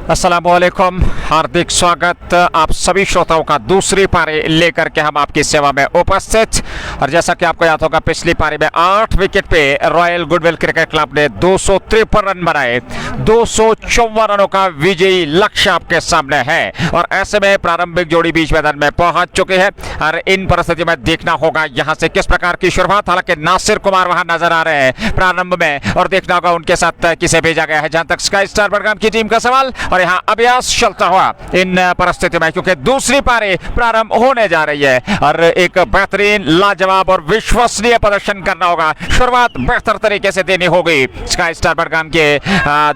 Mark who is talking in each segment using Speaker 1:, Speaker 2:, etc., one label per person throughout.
Speaker 1: अस्सलामुअलैकुम, हार्दिक स्वागत आप सभी श्रोताओं का दूसरी पारी लेकर के हम आपकी सेवा में उपस्थित। और जैसा कि आपको याद होगा, पिछली पारी में 8 विकेट पे रॉयल गुडविल क्रिकेट क्लब ने 253 रन बनाए। 254 रनों का विजयी लक्ष्य आपके सामने है और ऐसे में प्रारंभिक जोड़ी बीच मैदान में पहुंच चुकी है और इन परिस्थितियों में देखना होगा यहां से किस प्रकार की शुरुआत। हालांकि नासिर कुमार वहां नजर आ रहे हैं प्रारंभ में और देखना होगा उनके साथ किसे भेजा गया है। जहां तक स्काई स्टार बडगाम की टीम का सवाल और यहाँ अभ्यास चलता हुआ इन परिस्थितियों में, क्योंकि दूसरी पारी प्रारंभ होने जा रही है और एक बेहतरीन लाजवाब और विश्वसनीय प्रदर्शन करना होगा। शुरुआत बेहतर तरीके से देनी होगी स्काई स्टार बडगाम के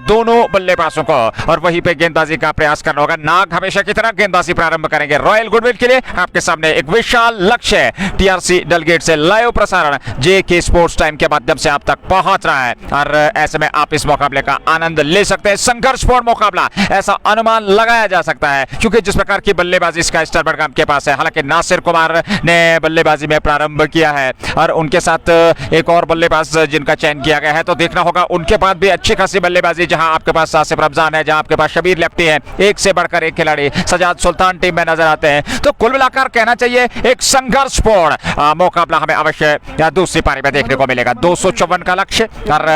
Speaker 1: दोनों बल्लेबाजों को और वहीं पे गेंदबाजी का प्रयास करना होगा। नाग हमेशा की तरह गेंदबाजी प्रारंभ करेंगे रॉयल गुडविल के लिए। आपके सामने एक विशाल लक्ष्य है। टीआरसी डलगेट से लाइव प्रसारण जेके स्पोर्ट्स टाइम के माध्यम से आप तक पहुंच रहा है और ऐसे में आप इस मुकाबले का आनंद ले सकते हैं। संघर्षपूर्ण मुकाबला ऐसा अनुमान लगाया जा सकता है क्योंकि जिस प्रकार की बल्लेबाजी स्काई स्टार बडगाम के पास है। हालांकि नासिर कुमार ने बल्लेबाजी में प्रारंभ किया है और उनके साथ एक और बल्लेबाज जिनका चयन किया गया है, तो देखना होगा उनके बाद भी अच्छी खासी बल्लेबाजी। जहां आपके पास आसिफ रमजान है, जहां आपके पास शबीर लेफ्टी है, एक से बढ़कर एक खिलाड़ी सजाद सुल्तान टीम में नजर आते हैं। तो कुल मिलाकर कहना चाहिए एक संघर्षपूर्ण मुकाबला हमें अवश्य दूसरी पारी में देखने को मिलेगा। 254 का लक्ष्य और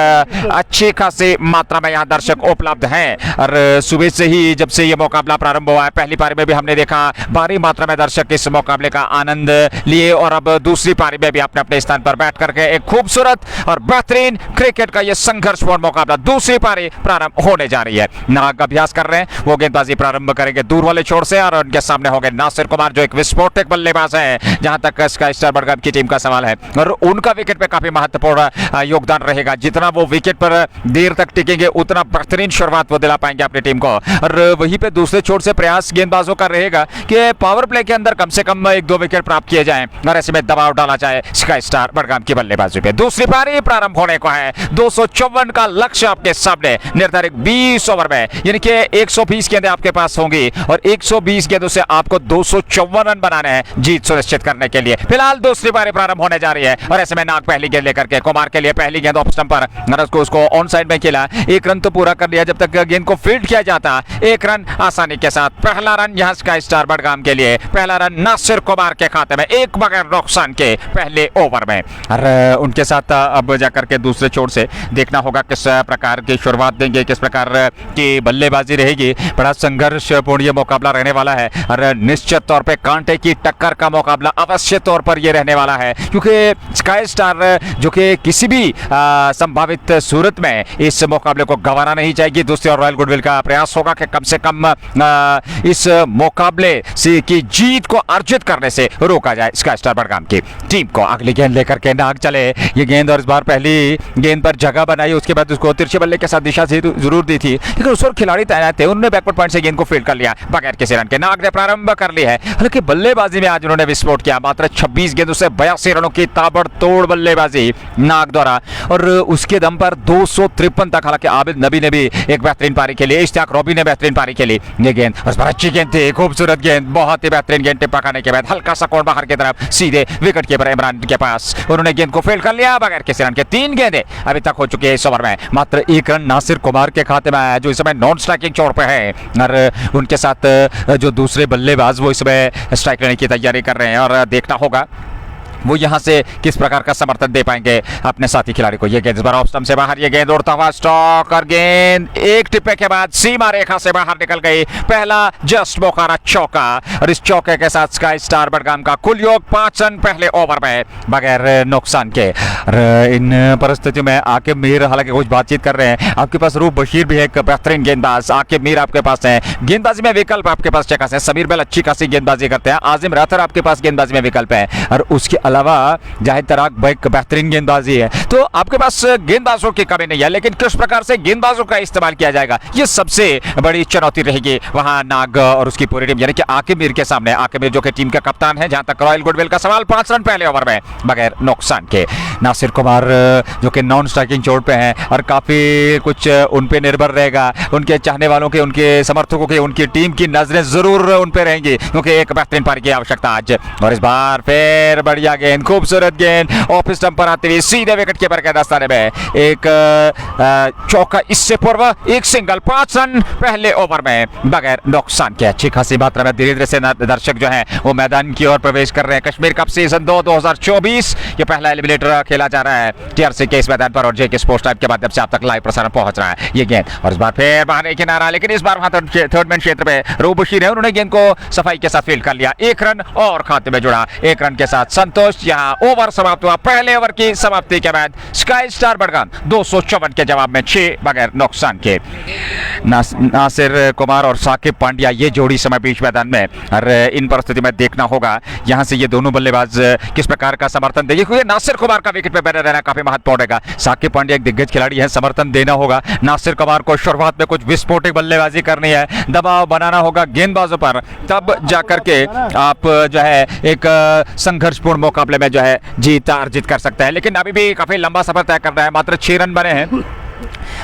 Speaker 1: अच्छी खासी मात्रा में यहाँ दर्शक उपलब्ध हैं और सुबह से ही जब से ये मुकाबला प्रारंभ हुआ है, पहली पारी में भी हमने देखा भारी मात्रा में दर्शक इस मुकाबले का आनंद लिए और अब दूसरी पारी में भी अपने अपने स्थान पर बैठ करके एक खूबसूरत और बेहतरीन क्रिकेट का ये संघर्षपूर्ण मुकाबला दूसरी पारी प्रारंभ होने जा रही है। नाग अभ्यास कर रहे हैं, वो गेंदबाजी प्रारंभ करेंगे दूर वाले छोर से और उनके सामने हो गए नासिर कुमार जो एक विस्फोटक बल्लेबाज है जहां तक स्काई स्टार बडगाम की टीम का सवाल है और उनका विकेट पे काफी महत्वपूर्ण योगदान रहेगा। जितना वो विकेट पर देर तक टिकेंगे उतना बेहतरीन शुरुआत वो दिला पाएंगे अपनी टीम को। और वहीं पे दूसरे छोर से प्रयास गेंदबाजों का रहेगा कि पावर प्ले के अंदर कम से कम 1-2 विकेट प्राप्त किए जाएं और ऐसे में दबाव डाला जाए स्काई स्टार बडगाम की बल्लेबाजी पे। दूसरी पारी प्रारंभ होने को है। 254 का लक्ष्य आपके सामने निर्धारित 20 ओवर में, यानी कि 120 गेंदें आपके पास होंगी और 120 गेंदों से आपको 254 रन बनाने हैं जीत सुनिश्चित करने के लिए। फिलहाल दूसरी पारी प्रारंभ होने जा रही है और ऐसे में नाग पहली गेंद लेकर के कुमार के लिए पहली गेंद ऑफ स्टंप पर उसको ऑन साइड में खेला। एक रन तो पूरा कर लिया, जब तक गेंद को फील्ड किया जाता एक रन आसानी के साथ। पहला रन यहां स्काई स्टार बडगाम के लिए, पहला रन नासिर कुमार के खाते में एक बगैर नुकसान के पहले ओवर में। और उनके साथ अब जाकर के दूसरे छोर से देखना होगा किस प्रकार की शुरुआत देंगे, किस प्रकार की बल्लेबाजी रहेगी। बड़ा संघर्षपूर्ण ये मुकाबला रहने वाला है और निश्चित तौर पे कांटे की टक्कर का मुकाबला अवश्य तौर पर ये रहने वाला है क्योंकि स्काई स्टार जो कि किसी भी संभावित सूरत में इस मुकाबले को गंवाना नहीं चाहेगी। दूसरी ओर रॉयल गुडविल का प्रयास होगा कि कम से कम इस मुकाबले से की जीत को अर्जित करने से रोका जाए स्काई स्टार बडगाम की टीम को। अगली गेंद लेकर के नाग चले ये गेंद और इस बार पहली गेंद पर जगह बनाई, उसके बाद उसको तिरछे बल्ले के साथ दिशा जरूर दी थी लेकिन उस पर खिलाड़ी तैनात थे, उन्होंने बैकवर्ड पॉइंट से गेंद को फील्ड कर लिया बगैर किसी रन के। नाग ने प्रारंभ कर ली है, हालांकि बल्लेबाजी में आज उन्होंने विस्फोट किया। मात्र 26 गेंदों से 82 रनों की ताबड़तोड़ बल्लेबाजी नाग द्वारा और उसके दम पर 253 तक। हालांकि आबिद नबी ने भी एक बेहतरीन पारी खेली, इश्तियाक रॉबी ने बेहतरीन पारी खेली। ये गेंद उस पर अच्छी गेंद थी, खूबसूरत गेंद, बहुत ही बेहतरीन गेंद टिप्पा खाने के बाद हल्का सा कोण बाहर की तरफ सीधे विकेट कीपर इमरान के पास, उन्होंने गेंद को फील्ड कर लिया बगैर किसी रन के। 3 गेंदें अभी तक हो चुकी है इस ओवर में, मात्र 1 रन नासिर कुमार के खाते में आया जो इस समय नॉन स्ट्राइकिंग छोर पे है और उनके साथ जो दूसरे बल्लेबाज वो इस समय स्ट्राइक लेने की तैयारी कर रहे हैं और देखना होगा वो यहां से किस प्रकार का समर्थन दे पाएंगे अपने साथी खिलाड़ी को। ये गेंद इस बार ऑफ स्टंप से बाहर, ये गेंद उड़ता हुआ स्टॉक और गेंद एक टिप्पे के बाद सीमा रेखा से बाहर निकल गई। पहला जस्ट बोकारा चौका और इस चौके के साथ स्काई स्टार बडगाम का कुल योग 5 रन पहले ओवर में बगैर नुकसान के। इन परिस्थितियों में आकिब मीर हालांकि कुछ बातचीत कर रहे हैं। आपके पास रूप बशीर भी एक बेहतरीन गेंदबाज, आकिब मीर आपके पास है। गेंदबाजी में विकल्प आपके पास चेक है, समीर बेल अच्छी खासी गेंदबाजी करते हैं, आजिम राथर आपके पास गेंदबाजी में विकल्प है और उसके अलावा जाहिद तराक भाई बेहतरीन गेंदबाजी है। तो आपके पास गेंदबाजों की कमी नहीं है, लेकिन किस प्रकार से गेंदबाजों का इस्तेमाल किया जाएगा ये सबसे बड़ी चुनौती रहेगी वहां नाग और उसकी पूरी टीम यानी कि आकिब मीर के सामने। आकिब मीर जो कि टीम का कप्तान है। जहां तक रॉयल गुडविल का सवाल, 5 रन पहले ओवर में बगैर नुकसान के। नासिर कुमार जो कि नॉन स्ट्राइकिंग चोट पे हैं और काफी कुछ उन पे निर्भर रहेगा, उनके चाहने वालों के, उनके समर्थकों के, उनकी टीम की नजरें जरूर उन पे रहेंगी क्योंकि एक बेहतरीन पारी की आवश्यकता आज। और इस बार फिर बढ़िया गेंद, खूबसूरत गेंद ऑफ स्टंप पर आते हुए सीधे विकेट कीपर के दस्ताने में एक चौका इससे पूर्व, एक सिंगल, 5 रन पहले ओवर में बगैर नुकसान के। अच्छी खासी मात्रा में धीरे धीरे से दर्शक जो हैं वो मैदान की ओर प्रवेश कर रहे हैं। कश्मीर कप सीजन 2 2024 ये पहला एलिमिनेटर खेला जा रहा है टीआरसी के इस मैदान पर और जेके स्पोर्ट्स टाइप के माध्यम से आप तक लाइव प्रसारण पहुंच रहा है। ये गेंद और इस बार फिर बाहर एक किनारा, लेकिन इस बार वहां थर्ड मैन क्षेत्र में रूप बशीर है, उन्होंने गेंद को सफाई के साथ फील्ड कर लिया। 1 रन और खाते में जुड़ा, 1 रन के साथ संतोष। यहां ओवर समाप्त हुआ। पहले ओवर की समाप्ति के बाद स्काई स्टार बड़गाम 254 के जवाब में 6 बगैर नुकसान के। नासिर कुमार और साकिब पांड्या ये जोड़ी समय बीच मैदान में, और इन परिस्थिति में देखना होगा यहां से ये दोनों बल्लेबाज किस प्रकार का समर्थन देंगे, क्योंकि नासिर कुमार का विकेट पे बने रहना काफी महत्वपूर्ण रहेगा। साकिब पांड्या एक दिग्गज खिलाड़ी है, समर्थन देना होगा। नासिर कुमार को शुरुआत में कुछ विस्फोटक बल्लेबाजी करनी है, दबाव बनाना होगा गेंदबाजों पर, तब जाकर के आप जो है एक संघर्षपूर्ण मुकाबले में जो है जीत अर्जित कर सकते हैं। लेकिन अभी भी काफी लंबा सफर तय करना है, मात्र 6 रन बने हैं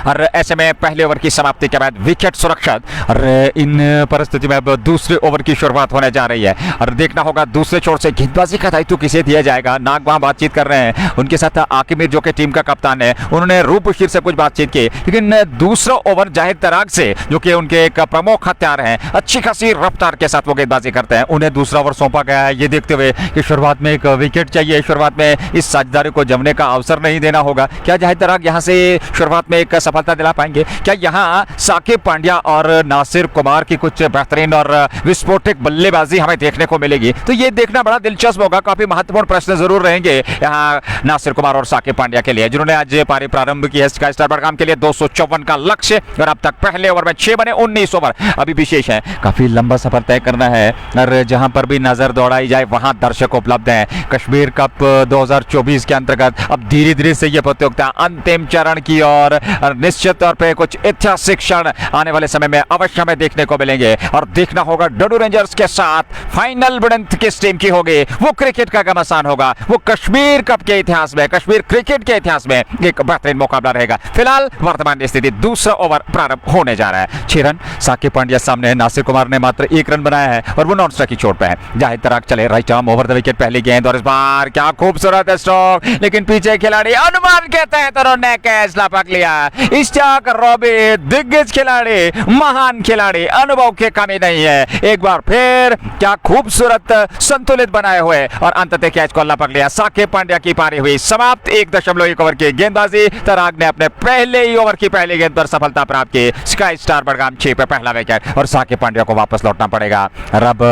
Speaker 1: और ऐसे में पहले ओवर की समाप्ति के बाद विकेट सुरक्षित, और इन परिस्थिति में अब दूसरे ओवर की शुरुआत होने जा रही है और देखना होगा दूसरे छोर से गेंदबाजी का दायित्व किसे दिया जाएगा। नाग वहां बातचीत कर रहे हैं, उनके साथ आकिब मीर जो कि टीम का कप्तान है, उन्होंने रूप बशीर से कुछ बातचीत की, लेकिन दूसरा ओवर जाहिर तराग से जो कि उनके एक प्रमुख हथियार हैं, अच्छी खासी रफ्तार के साथ वो गेंदबाजी करते हैं, उन्हें दूसरा ओवर सौंपा गया है। ये देखते हुए कि शुरुआत में एक विकेट चाहिए, शुरुआत में इस साझेदारी को जमने का अवसर नहीं देना होगा। क्या जाहिर तराग यहां से शुरुआत में एक सफलता दिला पाएंगे? क्या यहां साकिब पांड्या और नासिर कुमार की कुछ बेहतरीन और विस्फोटक बल्लेबाजी हमें देखने को मिलेगी? तो ये देखना बड़ा दिलचस्प होगा। काफी महत्वपूर्ण प्रश्न जरूर रहेंगे यहां नासिर कुमार और साकिब पांड्या के लिए, जिन्होंने आज पारी प्रारंभ की है स्काई स्टार बड़गाम के लिए। 254 का लक्ष्य और अब तक पहले ओवर में 6 बने, 19 ओवर अभी विशेष है, काफी लंबा सफर तय करना है और जहां पर भी नजर दौड़ाई जाए वहां दर्शक उपलब्ध हैं। कश्मीर कप 2024 के अंतर्गत अब धीरे धीरे से यह प्रतियोगिता अंतिम चरण की और निश्चित तौर पे कुछ ऐतिहासिक क्षण आने वाले समय में अवश्य हमें देखने को मिलेंगे और देखना होगा डडू रेंजर्स के साथ फाइनल भिड़ंत किस टीम की होगी। वो क्रिकेट का घमासान होगा, वो कश्मीर कप के इतिहास में, कश्मीर क्रिकेट के इतिहास में एक बेहतरीन मुकाबला रहेगा। फिलहाल वर्तमान स्थिति दूसरा ओवर प्रारंभ होने जा रहा है। 6 रन साकिब पांड्या सामने, नासिर कुमार ने मात्र 1 रन बनाया है और वो नॉन स्ट्राइक की चोट पे है। जाहिर तराक चले right arm over the wicket, पहली गेंद और इस बार क्या खूबसूरत स्ट्रोक, लेकिन पीछे खिलाड़ी अनुमान के तहत उन्होंने कैच लपक लिया। इश्तियाक रॉबी दिग्गज खिलाड़ी, महान खिलाड़ी, अनुभव की कमी नहीं है। एक बार फिर क्या खूबसूरत संतुलित बनाए हुए और अंततः कैच को लपक लिया। साकिब पांड्या की पारी हुई समाप्त। 1.1 ओवर की गेंदबाजी, तराग ने अपने पहले ही ओवर की पहली गेंद पर सफलता प्राप्त की। स्काई स्टार बड़गाम 6 पे पहला विकेट और साकिब पांड्या को वापस लौटना पड़ेगा। अब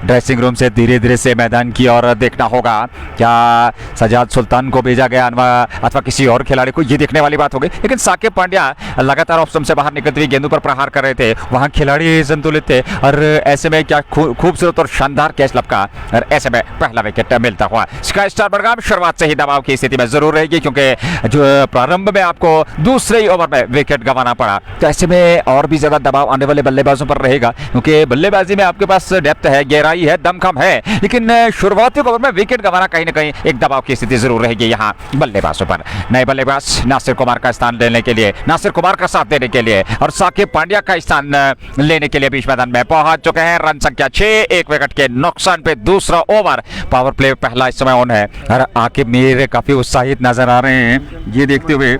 Speaker 1: ड्रेसिंग रूम से धीरे धीरे से मैदान की ओर देखना होगा, क्या सजाद सुल्तान को भेजा गया अथवा किसी और खिलाड़ी को, ये देखने वाली बात होगी। लेकिन साकिब पांड्या लगातार ऑफ स्टंप से बाहर निकलती हुई गेंदों पर प्रहार कर रहे थे, वहां खिलाड़ी संतुलित थे और ऐसे में क्या खूबसूरत और शानदार कैच लपका और ऐसे में पहला विकेट मिलता हुआ। स्काई स्टार बड़गाम शुरुआत से ही दबाव की स्थिति में जरूर रहेगी, क्योंकि जो प्रारंभ में आपको दूसरे ही ओवर में विकेट गंवाना पड़ा, तो ऐसे में और भी ज्यादा दबाव आने वाले बल्लेबाजों पर रहेगा, क्योंकि बल्लेबाजी में आपके पास डेप्थ है, गहराई है, दमखम है, लेकिन शुरुआती ओवर में विकेट गंवाना कहीं ना कहीं एक दबाव की स्थिति जरूर रहेगी यहाँ बल्लेबाजों पर। नए बल्लेबाज नासिर कुमार का स्थान लेने के लिए, नासिर कुमार का साथ देने के लिए और साकिब पांड्या का स्थान लेने के लिए बीच मैदान में पहुंच चुके हैं। रन संख्या 6, 1 विकेट के नुकसान पे दूसरा ओवर। पावर प्ले पहला इस समय ऑन है और आकिब मीर काफी उत्साहित नजर आ रहे हैं, ये देखते हुए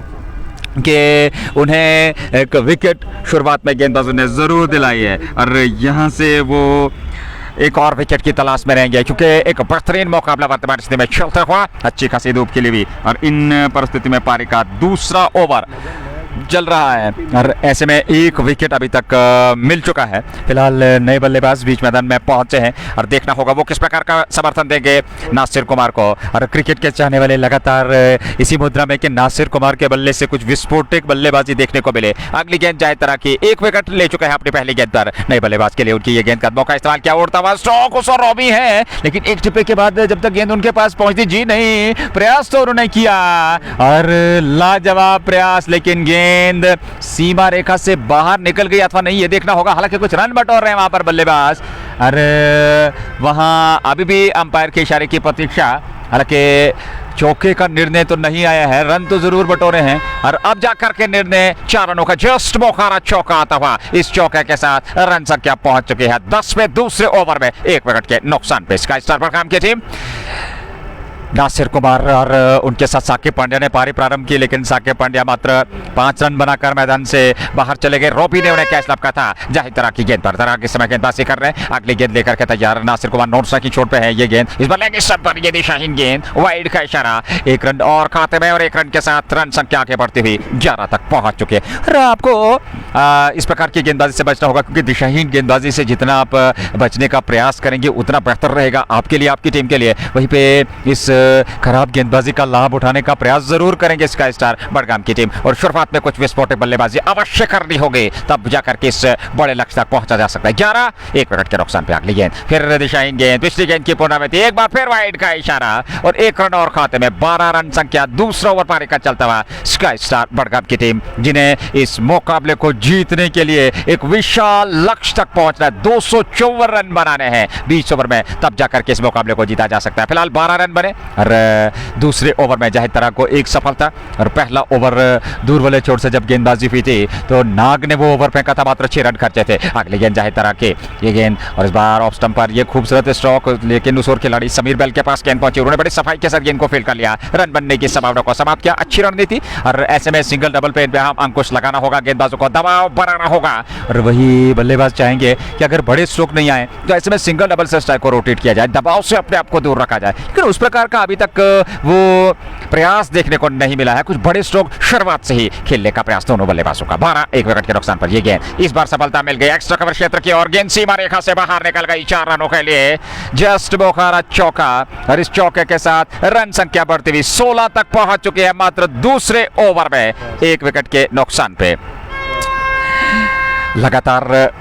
Speaker 1: कि उन्हें एक विकेट शुरुआत में गेंदबाजों ने जरूर दिलाई है और यहां से वो एक और विकेट की तलाश में रहेंगे, क्योंकि एक बेहतरीन मुकाबला वर्तमान स्थिति में चलता हुआ, अच्छी खासी धूप खिली हुई और इन परिस्थिति में पारी का दूसरा ओवर चल रहा है और ऐसे में एक विकेट अभी तक मिल चुका है। फिलहाल नए बल्लेबाज बीच मैदान में पहुंचे हैं और देखना होगा वो किस प्रकार का समर्थन देंगे नासिर कुमार को। और क्रिकेट के चाहने वाले लगातार इसी मुद्रा में कि नासिर कुमार के बल्ले से कुछ विस्फोटक बल्लेबाजी देखने को मिले। अगली गेंद जाए तरह की, 1 विकेट ले चुका है अपनी पहली गेंद पर। नए बल्लेबाज के लिए उनकी ये गेंद का मौका इस्तेमाल किया, उड़ता हुआ स्ट्रोक उस रॉबी है, लेकिन एक टिप्पे के बाद जब तक गेंद उनके पास पहुंचती जी नहीं, प्रयास तो उन्होंने किया और लाजवाब प्रयास, लेकिन गेंद सीमा रेखा से बाहर निकल गई अथवा नहीं, ये देखना होगा। हालांकि कुछ रन बटोर रहे हैं वहां पर बल्लेबाज, अरे वहां अभी भी अंपायर के इशारे की प्रतीक्षा। हालांकि चौके का निर्णय तो नहीं आया है, रन तो जरूर बटोरे हैं और अब जाकर के निर्णय 4 रनों का जस्ट मोखारा चौका आता हुआ। इस चौके के साथ रन संख्या पहुंच चुकी है 10 में दूसरे ओवर में 1 विकेट के नुकसान पे। स्काई स्टार बड़गाम की टीम नासिर कुमार और उनके साथ साकिब पांड्या ने पारी प्रारंभ की, लेकिन साकिब पांड्या मात्र 5 रन बनाकर मैदान से बाहर चले गए। रॉबी ने उन्हें कैच लपका था। जाहिद तरह की गेंद पर तरह के समय गेंदबाजी कर रहे हैं, अगली गेंद लेकर के तैयार। नासिर कुमार नॉन की चोट पे है। ये गेंद इस बार लेग स्टंप पर, ये दिशाहीन गेंद, वाइड का इशारा। 1 रन और खाते में और 1 रन के साथ रन संख्या आगे बढ़ती हुई 11 तक पहुंच चुके हैं। और आपको इस प्रकार की गेंदबाजी से बचना होगा, क्योंकि दिशाहीन गेंदबाजी से जितना आप बचने का प्रयास करेंगे उतना बेहतर रहेगा आपके लिए, आपकी टीम के लिए। वहीं पे इस खराब गेंदबाजी का लाभ उठाने का प्रयास जरूर करेंगे स्काई स्टार बड़गाम की टीम, और शुरुआत में कुछ विस्फोटक बल्लेबाजी अवश्य करनी होगी, तब जाकर के इस बड़े लक्ष्य तक पहुंचा जा सकता है। 11 1 विकेट के नुकसान पे अगली गेंद, फिर दिशाहीन गेंद, पिछली गेंद की पुनरावृत्ति, एक बार फिर वाइड का इशारा और 1 रन और खाते में 12 रन संख्या। दूसरा ओवर पारी का चलता हुआ स्काई स्टार बड़गाम की टीम, जिन्हें इस मुकाबले को जीतने के लिए एक विशाल लक्ष्य तक पहुंचना है। 254 रन बनाने हैं 20 ओवर में, तब जाकर के इस मुकाबले को जीता जा सकता है। फिलहाल 12 रन बने और दूसरे ओवर में जाहिद तरह को एक सफलता, और पहला ओवर दूर वाले छोर से जब गेंदबाजी हुई थी तो नाग ने वो ओवर फेंका था, मात्र 6 रन खर्चे थे। अगली गेंद जाहिद तरह के, ये गेंद और इस बार ऑफ स्टंप पर ये खूबसूरत स्ट्रोक, लेकिन उस ओर खिलाड़ी समीर बेल के पास गेंद पहुंची, उन्होंने बड़ी सफाई के साथ गेंद को फील्ड कर लिया, रन बनने की संभावना को समाप्त किया। अच्छी रणनीति, और ऐसे में सिंगल डबल पे हम अंकुश लगाना होगा, गेंदबाजों को दबाव बनाना होगा, और वही बल्लेबाज चाहेंगे कि अगर बड़े स्ट्रोक नहीं आए तो ऐसे में सिंगल डबल से स्ट्राइक को रोटेट किया जाए, दबाव से अपने आप को दूर रखा जाए, लेकिन उस प्रकार का अभी तक वो प्रयास देखने को नहीं मिला है। कुछ बड़े स्ट्रोक शुरुआत से ही खेलने का प्रयास दोनों बल्लेबाजों का। 12 1 विकेट के नुकसान पर ये गेंद, इस बार सफलता मिल गई एक्स्ट्रा कवर क्षेत्र की, और गेंद सीमा रेखा से बाहर निकल गई 4 रनों के लिए। जस्ट बोखारा चौका, और इस चौके के साथ रन संख्या बढ़ती हुई 16 तक पहुंच चुकी है मात्र दूसरे ओवर में 1 विकेट के नुकसान पे। लगातार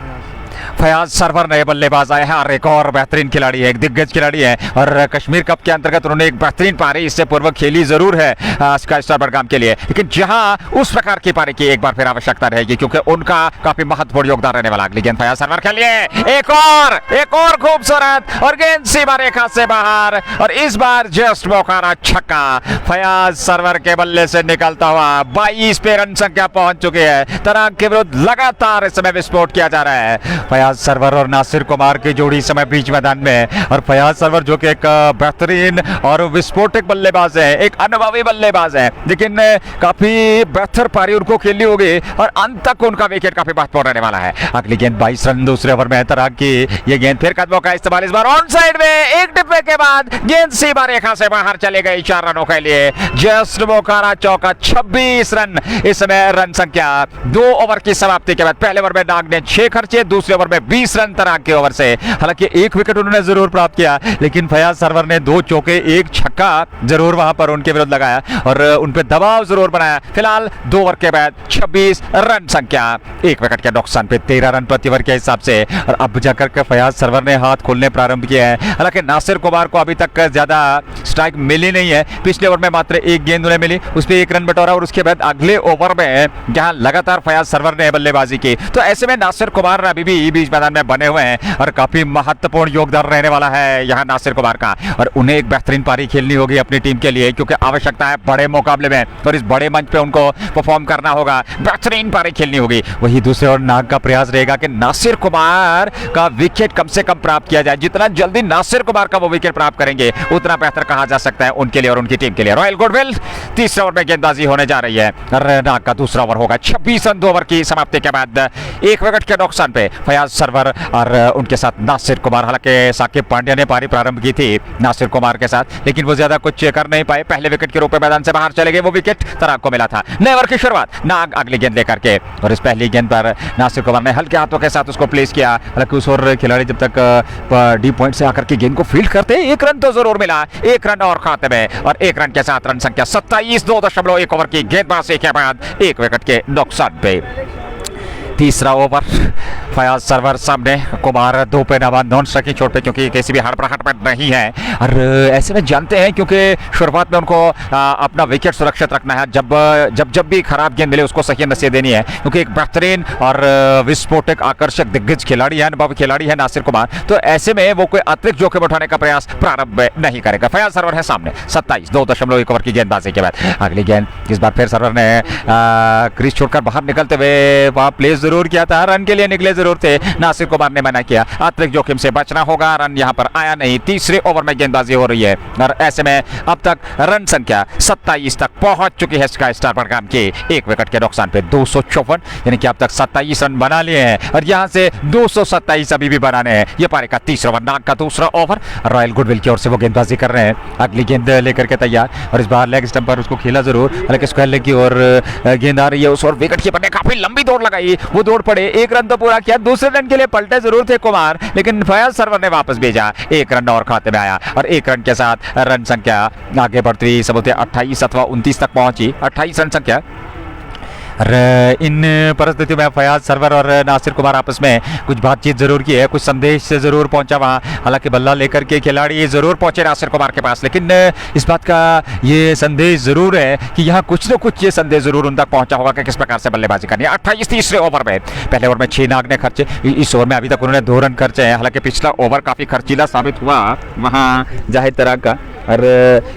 Speaker 1: फयाज सरवर नए बल्लेबाज आए हैं और एक और बेहतरीन खिलाड़ी है, एक दिग्गज खिलाड़ी है, और कश्मीर कप के अंतर्गत उन्होंने एक बेहतरीन पारी इससे पूर्व खेली जरूर है स्काई स्टार बड़गाम के लिए, लेकिन जहां उस प्रकार की पारी की एक बार फिर आवश्यकता रहेगी, क्योंकि उनका काफी महत्वपूर्ण योगदान रहने वाला। अगली गेंद फयाज सरवर के लिए, एक और खूबसूरत, और गेंद सीमा रेखा से बाहर, और इस बार जस्ट मौका छक्का फयाज सरवर के बल्ले से निकलता हुआ 22 पे रन संख्या पहुंच चुकी है। तराग के विरुद्ध लगातार इस समय विस्फोट किया जा रहा है। फयाज सरवर और नासिर कुमार की जोड़ी समय बीच मैदान में, और फयाज सरवर जो कि एक बेहतरीन और विस्फोटक बल्लेबाज है, एक अनुभवी बल्लेबाज है, लेकिन काफी बेहतर पारी उनको खेलनी होगी, और अंत तक उनका विकेट काफी महत्वपूर्ण रहने वाला है। अगली गेंद 22 रन दूसरे ओवर में तराग की, ये गेंद फिर कदमों का इस्तेमाल, इस बार ऑन साइड में, एक डिब्बे के बाद गेंद सीमा रेखा से बाहर चले गई 4 रनों के लिए। जस्ट बोखारा चौका, 26 रन इस समय रन संख्या 2 ओवर की समाप्ति के बाद। पहले ओवर में नाग ने 6 खर्चे, दूसरे ओवर में 20 रन तराग के ओवर से। हालांकि 1 विकेट उन्होंने जरूर प्राप्त किया, लेकिन फयाज सरवर ने 2 चौके 1 छक्का जरूर वहां पर उनके विरुद्ध लगाया और उन पे दबाव जरूर बनाया। फिलहाल 2 ओवर के बाद 26 रन संख्या, 1 विकेट के नुकसान पे 13 रन प्रति ओवर के हिसाब से, और अब जाकर के फयाज सरवर ने हाथ खोलने प्रारंभ किया है। हालांकि नासिर कुमार को अभी तक ज्यादा स्ट्राइक मिली नहीं है, पिछले ओवर में मात्र 1 गेंद उन्हें मिली, उस पर 1 रन बटोरा, और उसके बाद अगले ओवर में जहां लगातार फयाज सरवर ने बल्लेबाजी की, तो ऐसे में नासिर कुमार अभी भी बीच मैदान में बने हुए हैं, और काफी महत्वपूर्ण योगदान रहने वाला है यहां नासिर कुमार का, और उन्हें एक बेहतरीन पारी खेलनी होगी अपनी टीम के लिए, क्योंकि आवश्यकता है बड़े मुकाबले में, और इस बड़े मंच पे उनको परफॉर्म करना होगा, बेहतरीन पारी खेलनी होगी। वही दूसरे और नाग का प्रयास रहेगा कि नासिर कुमार का विकेट कम से कम प्राप्त किया जाए। जितना जल्दी नासिर कुमार का वो विकेट प्राप्त करेंगे उतना बेहतर कहा जा सकता है उनके लिए और उनकी टीम के लिए। रॉयल गुडविल तीसरे ओवर में गेंदबाजी होने जा रही है, नाग का दूसरा ओवर होगा। 26 रन 2 ओवर की समाप्ति के बाद 1 विकेट के नुकसान पे फयाज सरवर और उनके साथ नासिर कुमार। हालांकि साकिब पांड्या ने पारी प्रारंभ की थी नासिर कुमार के साथ, लेकिन वो ज्यादा कुछ कर नहीं पाए, पहले विकेट के रूप में मैदान से बाहर चले गए, वो विकेट तराग को मिला था। नए ओवर की शुरुआत, नाग अगली गेंद लेकर के, और इस पहली गेंद पर नासिर कुमार ने हल्के हाथों के साथ उसको प्लेस किया। हालांकि उस और खिलाड़ी जब तक डी पॉइंट से आकर के गेंद को फील्ड करते 1 रन तो जरूर मिला, 1 रन और खाते में, और 1 रन के साथ रन संख्या 27, 2.1 ओवर की गेंदबाजी के बाद 1 विकेट के नुकसान पे। तीसरा ओवर, फयाज सरवर सामने, कुमार 2 पे नवा नॉन स्ट्राइकिंग चोट पे, क्योंकि किसी भी हड़बड़ाहट में नहीं है, और ऐसे में जानते हैं क्योंकि शुरुआत में उनको अपना विकेट सुरक्षित रखना है, जब भी खराब गेंद मिले उसको सही नसीहत देनी है, क्योंकि एक बेहतरीन और विस्फोटक आकर्षक दिग्गज खिलाड़ी है, अनुभवी खिलाड़ी है नासिर कुमार, तो ऐसे में वो कोई अतिरिक्त जोखिम उठाने का प्रयास प्रारंभ नहीं करेगा। फयाज सरवर है सामने, 27, 2.1 ओवर की गेंदबाजी के बाद अगली गेंद, इस बार फिर सरवर ने क्रीज छोड़कर बाहर निकलते हुए वहां प्लेस जरूर किया था, रन के लिए निकले जरूर थे, नासिर कुमार ने मना किया। अतिरिक्त जोखिम से बचना होगा, रन यहां पर आया नहीं। तीसरे ओवर में गेंदबाजी हो रही है और ऐसे में अब तक रन संख्या 27 तक पहुंच चुकी है स्काई स्टार बडगाम की। एक विकेट के नुकसान पे 254, यानी कि अब तक 27 रन बना लिए हैं और यहां से 227 अभी भी बनाने हैं। ये पारी का तीसरा ओवर, नाग का दूसरा ओवर। रॉयल गुडविल की ओर से वो गेंदबाजी कर रहे हैं, अगली गेंद लेकर के तैयार और इस बार लेग स्टंप पर उसको खेला जरूर, हालांकि स्क्वायर लेग की ओर गेंद आ रही है उस ओर। विकेट कीपर ने काफी लंबी दौड़ लगाई, वो दौड़ पड़े, एक रन तो पूरा किया। दूसरे रन के लिए पलटे जरूर थे कुमार, लेकिन फयाज सरवर ने वापस भेजा। एक रन और खाते में आया और एक रन के साथ रन संख्या आगे बढ़ती सबूत 28 अथवा 29 तक पहुंची। 28 रन संख्या। इन परिस्थितियों में फयाज सरवर और नासिर कुमार आपस में कुछ बातचीत जरूर की है, कुछ संदेश जरूर पहुंचा वहां। हालांकि बल्ला लेकर के खिलाड़ी जरूर पहुंचे नासिर कुमार के पास, लेकिन इस बात का ये संदेश जरूर है कि यहाँ कुछ न कुछ ये संदेश जरूर उन तक पहुंचा होगा कि किस प्रकार से बल्लेबाजी करनी है। 28 तीसरे ओवर में, पहले ओवर में 6 नाग ने खर्चे, इस ओवर में अभी तक उन्होंने 2 रन खर्चे हैं। हालांकि पिछला ओवर काफी खर्चीला साबित हुआ वहां जाहिद तराग का, और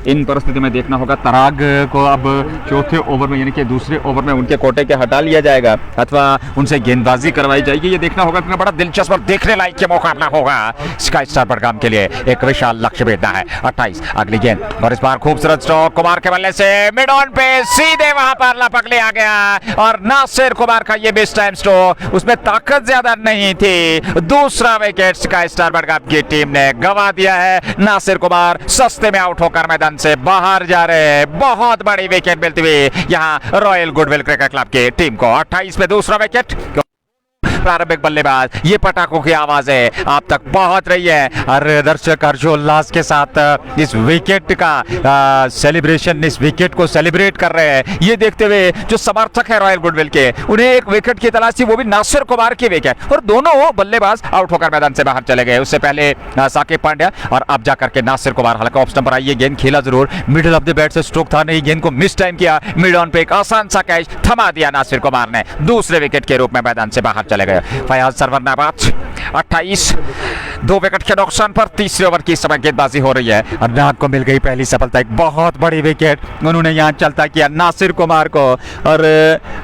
Speaker 1: इन परिस्थितियों में देखना होगा तराग को अब चौथे ओवर में यानी कि दूसरे ओवर में उनके कोटे के हटा लिया जाएगा अथवा उनसे गेंदबाजी करवाई जाएगी। ये देखना होगा, इतना बड़ा दिलचस्प और देखने लायक के मुकाबला होगा स्काई स्टार बडगाम के लिए। एक विशाल लक्ष्य भेजना है। 28 अगली गेंद और इस बार खूबसूरत स्ट्रोक कुमार के बल्ले से मिड ऑन पे सीधे वहां पर लपक लिया गया और नासिर कुमार का ये मिस टाइम स्ट्रोक, उसमें ताकत ज्यादा नहीं थी। दूसरा विकेट स्काई स्टार बडगाम की टीम ने गंवा दिया है। नासिर कुमार सस्ते में आउट होकर मैदान से बाहर जा रहे हैं। बहुत बड़ी विकेट मिलती हुई यहां रॉयल गुडविल क्रिकेट क्लब की टीम को। 28 में दूसरा विकेट। प्रारंभिक बल्लेबाज, ये पटाखों की आवाजें आप तक पहुंच रही है और दर्शक हर्षोल्लास के साथ इस विकेट का सेलिब्रेशन, इस विकेट को सेलिब्रेट कर रहे हैं। ये देखते हुए जो समर्थक है रॉयल गुडविल के, उन्हें एक विकेट की तलाश थी, वो भी नासिर कुमार की विकेट, और दोनों बल्लेबाज आउट होकर मैदान से बाहर चले गए। उससे पहले साकिब पांड्या और अब जाकर के नासिर कुमार। हालांकि ऑफ स्टंप पर आई ये गेंद खेला जरूर, मिडिल ऑफ द बैट से स्ट्रोक था नहीं, गेंद को मिस टाइम किया। मिड ऑन पे एक आसान सा कैच थमा दिया नासिर कुमार ने, दूसरे विकेट के रूप में मैदान से बाहर चले गए। फयाज सरवर नाबाद। 28 2 विकेट के नुकसान पर तीसरे ओवर की समय गेंदबाजी हो रही है और नाग को मिल गई पहली सफलता, एक बहुत बड़ी विकेट उन्होंने यहां चलता किया नासिर कुमार को, और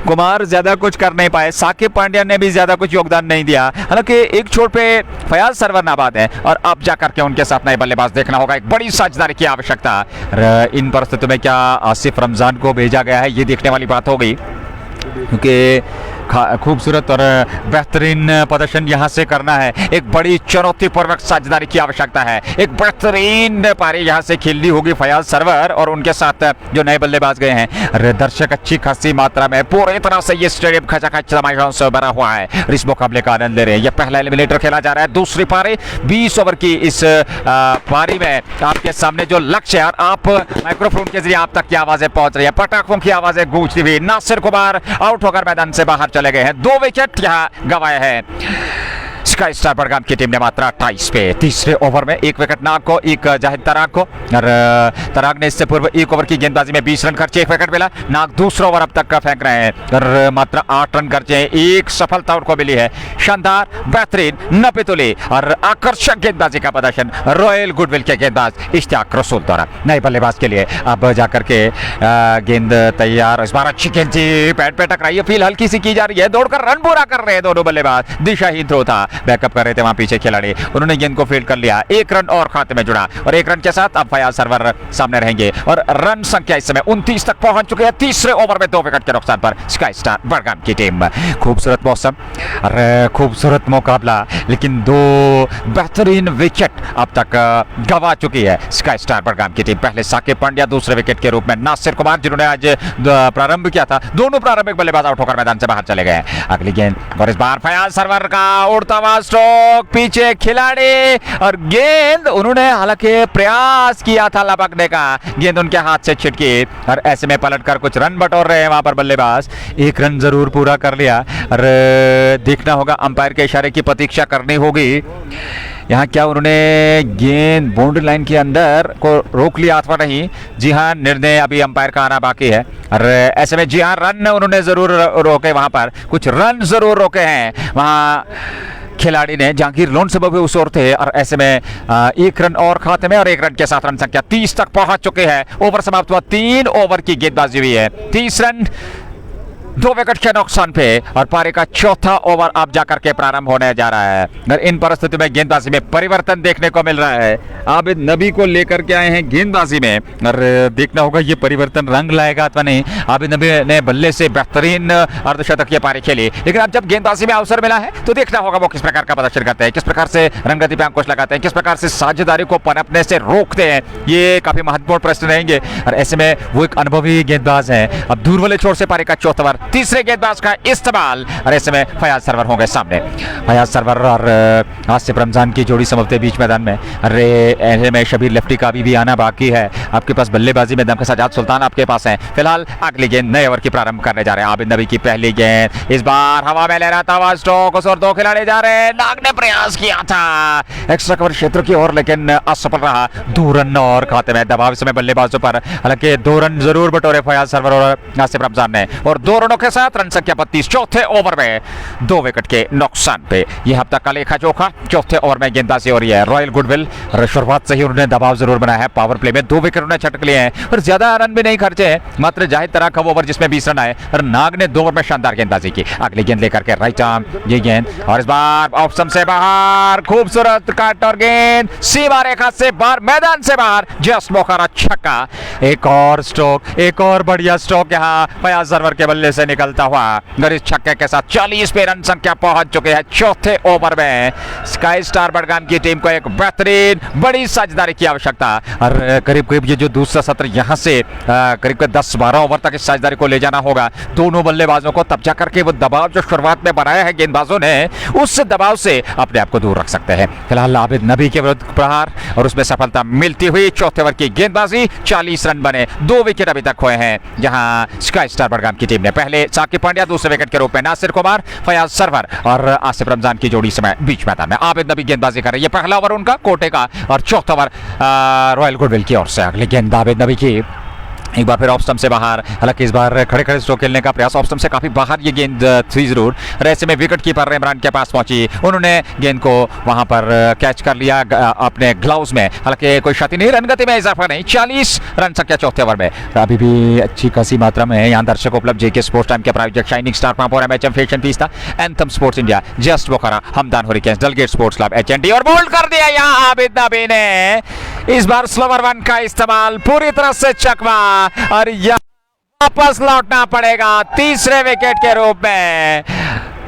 Speaker 1: कुमार ज्यादा कुछ कर नहीं पाए। साकिब पांड्या ने भी ज्यादा कुछ योगदान नहीं दिया। हालांकि एक छोर पे फयाज सरवर नाबाद है और अब जाकर के उनके साथ नए बल्लेबाज देखना होगा, एक बड़ी साझेदारी की आवश्यकता। इन परिस्थितियों में क्या आसिफ रमजान को भेजा गया है, ये देखने वाली बात होगी, क्योंकि खूबसूरत और बेहतरीन प्रदर्शन यहां से करना है। एक बड़ी चुनौतीपूर्वक साझेदारी की आवश्यकता है। एक बेहतरीन पारी यहां से खेलनी होगी फयाज सरवर और उनके साथ जो नए बल्लेबाज गए हैं। दर्शक अच्छी खासी मात्रा में पूरी तरह से ये स्टेडियम खचाखच तमाशाओं से भरा हुआ है, इस मुकाबले का आनंद ले रहे हैं। यह पहला एलिमिनेटर खेला जा रहा है, दूसरी पारी 20 ओवर की इस पारी में आपके सामने जो लक्ष्य है, और आप माइक्रोफोन के जरिए आप तक की आवाजें पहुंच रही है, पटाखों की आवाजें गूंजती हुई। नासिर कुमार आउट होकर मैदान से बाहर चले गए हैं, 2 विकेट यहां गंवाए हैं स्काई स्टार बडगाम की टीम ने। मात्र 28 पे तीसरे ओवर में 1 विकेट नाग को, 1 जाहिद तराग को, और तराग ने इससे पूर्व 1 ओवर की गेंदबाजी में 20 रन खर्चे, 1 विकेट मिला। नाग दूसरा ओवर अब तक का फेंक रहे हैं और मात्र 8 रन खर्चे, 1 सफलता उनको मिली है। शानदार, बेहतरीन, नपेतुली और आकर्षक गेंदबाजी का प्रदर्शन रॉयल गुडविल के गेंदबाज इश्तियाक रसूल द्वारा। नए बल्लेबाज के लिए अब जाकर के गेंद तैयार, इस बार अच्छी गेंद पैड पे टकराई है, फील हल्की सी की जा रही है, दौड़कर रन पूरा कर रहे हैं दोनों बल्लेबाज। दिशाहीन थ्रो था, बैकअप कर रहे थे वहां पीछे खिलाड़ी, उन्होंने गेंद को फील्ड कर लिया। 1 रन और खाते में जुड़ा और 1 रन के साथ अब फयाज सरवर सामने रहेंगे और रन संख्या इस समय 29 तक पहुंच चुके हैं। तीसरे ओवर में 2 विकेट के नुकसान पर स्काई स्टार बडगाम की टीम। खूबसूरत मौसम और खूबसूरत मुकाबला, लेकिन 2 बेहतरीन विकेट अब तक गंवा चुकी है स्काई स्टार बडगाम की टीम। पहले साकिब पांड्या, दूसरे विकेट के रूप में नासिर कुमार, जिन्होंने आज प्रारंभ किया था। दोनों प्रारंभिक बल्लेबाज आउट होकर मैदान से बाहर चले गए। अगली गेंद और इस बार फयाज सरवर का उड़ता हुआ स्ट्रोक, पीछे खिलाड़ी और गेंद, उन्होंने हालांकि प्रयास किया था लपकने का, गेंद उनके हाथ से छिटकी और ऐसे में पलटकर कुछ रन बटोर रहे हैं वहां पर बल्लेबाज। 1 रन जरूर पूरा कर लिया और देखना होगा, अंपायर के इशारे की प्रतीक्षा करनी होगी। यहाँ क्या उन्होंने गेंद बाउंड्री लाइन के अंदर को रोक लिया अथवा नहीं? जी हाँ, निर्णय अभी अंपायर का आना बाकी है और ऐसे में जी हाँ, रन उन्होंने जरूर रोके, वहां पर कुछ रन जरूर रोके हैं वहां खिलाड़ी ने। जहांगीर लोन सबब उस ओर थे और ऐसे में 1 रन और खाते में और 1 रन के साथ रन संख्या 30 तक पहुंच चुके हैं। ओवर समाप्त हुआ, 3 ओवर की गेंदबाजी हुई है, 30 रन 2 विकेट के नुकसान पे और पारी का चौथा ओवर अब जाकर के प्रारंभ होने जा रहा है। अगर इन परिस्थितियों में गेंदबाजी में परिवर्तन देखने को मिल रहा है, आबिद नबी को लेकर के आए हैं गेंदबाजी में और देखना होगा ये परिवर्तन रंग लाएगा अथवा नहीं। आबिद नबी ने बल्ले से बेहतरीन अर्धशतकीय पारी खेली, लेकिन अब जब गेंदबाजी में अवसर मिला है तो देखना होगा वो किस प्रकार का प्रदर्शन करते हैं, किस प्रकार से रंगगति पे अंकुश लगाते हैं, किस प्रकार से साझेदारी को पनपने से रोकते हैं। ये काफी महत्वपूर्ण प्रश्न रहेंगे और ऐसे में वो एक अनुभवी गेंदबाज हैं। अब दूर वाले छोर से पारी का चौथा ओवर, तीसरे गेंदबाज का इस्तेमाल और ऐसे में फयाज सरवर होंगे सामने। फयाज सरवर और आसिफ रमजान की जोड़ी समझते बीच मैदान में। अरे ऐसे में शबीर लेफ्टी का भी आना बाकी है। आपके पास बल्लेबाजी में दमकश आजाद सुल्तान आपके पास है। फिलहाल अगली गेंद नए ओवर की प्रारंभ करने जा रहे हैं। आबिद नबी की पहली गेंद इस बार हवा में लहराता हुआ स्ट्रोक और 2 खिलाड़ी जा रहे हैं। नाग ने प्रयास किया था एक्स्ट्रा कवर क्षेत्र की ओर, लेकिन असफल रहा। 2 रन और खाते में दबाव समय बल्लेबाजों पर, हालांकि 2 रन जरूर बटोरे फयाज सरवर और आसिफ रमजान ने और 2 रनों के साथ रन संख्या 32 चौथे ओवर में 2 विकेट के नुकसान पे। यह अब तक का लेखा जोखा। चौथे ओवर में गेंदबाजी हो रही है रॉयल गुडविल। शुरुआत से ही उन्होंने दबाव जरूर बनाया है। पावर प्ले में 2 विकेट उन्होंने छटक लिए हैं और ज्यादा रन भी नहीं खर्चे हैं, मात्र जाहिर तरह का ओवर जिसमें 20 रन आए और नाग ने 2 ओवर में शानदार गेंदबाजी की। अगली गेंद लेकर के राइट आर्म ये गेंद और इस बार ऑफ स्टंप से बाहर, खूबसूरत कट और गेंद सीमा रेखा से बाहर, मैदान से बाहर, जस्ट मौका छक्का। एक और स्ट्रोक, एक और बढ़िया स्ट्रोक यहाँ फयाज सरवर के बल्ले से निकलता हुआ और इस छक्के के साथ 40 पे रन संख्या पहुंच चुके हैं चौथे ओवर में। स्काई स्टार बडगाम की टीम को एक बेहतरीन बड़ी साझेदारी की आवश्यकता और करीब करीब ये जो दूसरा सत्र यहाँ से करीब 10-12 ओवर तक इस साझेदारी को ले जाना होगा दोनों बल्लेबाजों को, तब जाकर के वो दबाव जो शुरुआत में बनाया है गेंदबाजों ने उस दबाव से अपने आप को दूर रख सकते हैं। फिलहाल आबिद नबी के विरुद्ध प्रहार और उसमें सफलता मिलती हुई चौथे ओवर की गेंदबाजी, 40 रन बने, 2 विकेट अभी तक खोए हैं। जहां स्काई स्टार बडगाम की टीम ने पहले साकिब पांड्या, दूसरे विकेट के रूप में नासिर कुमार, फयाज सरवर और आसिफ रमजान की जोड़ी समय बीच मैदान में। आबिद नबी गेंदबाजी कर रही है। पहला ओवर उनका कोटे का और चौथा ओवर रॉयल गुडविल की ओर से। अगली गेंद आबिद नबी की एक बार फिर ऑफ स्टंप से बाहर, हालांकि इस बार खड़े खड़े स्ट्रोक खेलने का प्रयास, ऑफ स्टंप से काफी बाहर ये गेंद थी जरूर। ऐसे में विकेट कीपर इमरान के पास पहुंची, उन्होंने गेंद को वहां पर कैच कर लिया अपने ग्लव्स में, हालांकि कोई क्षति नहीं, रनगति में इजाफा नहीं। 40 रन संख्या चौथे ओवर में। अभी भी अच्छी खासी मात्रा में यहाँ दर्शक उपलब्ध। जेके स्पोर्ट्स टाइम के प्रायोजक shining star Pampore MHM fashion fiesta, anthem sports India, just Bukhara, Hamdan hurricanes, Dalgate sports club, HND और बोल्ड कर दिया यहाँ आबिद नबी ने। इस बार स्लोवर वन का इस्तेमाल पूरी तरह से चकमा और वापस लौटना पड़ेगा तीसरे विकेट के रूप में।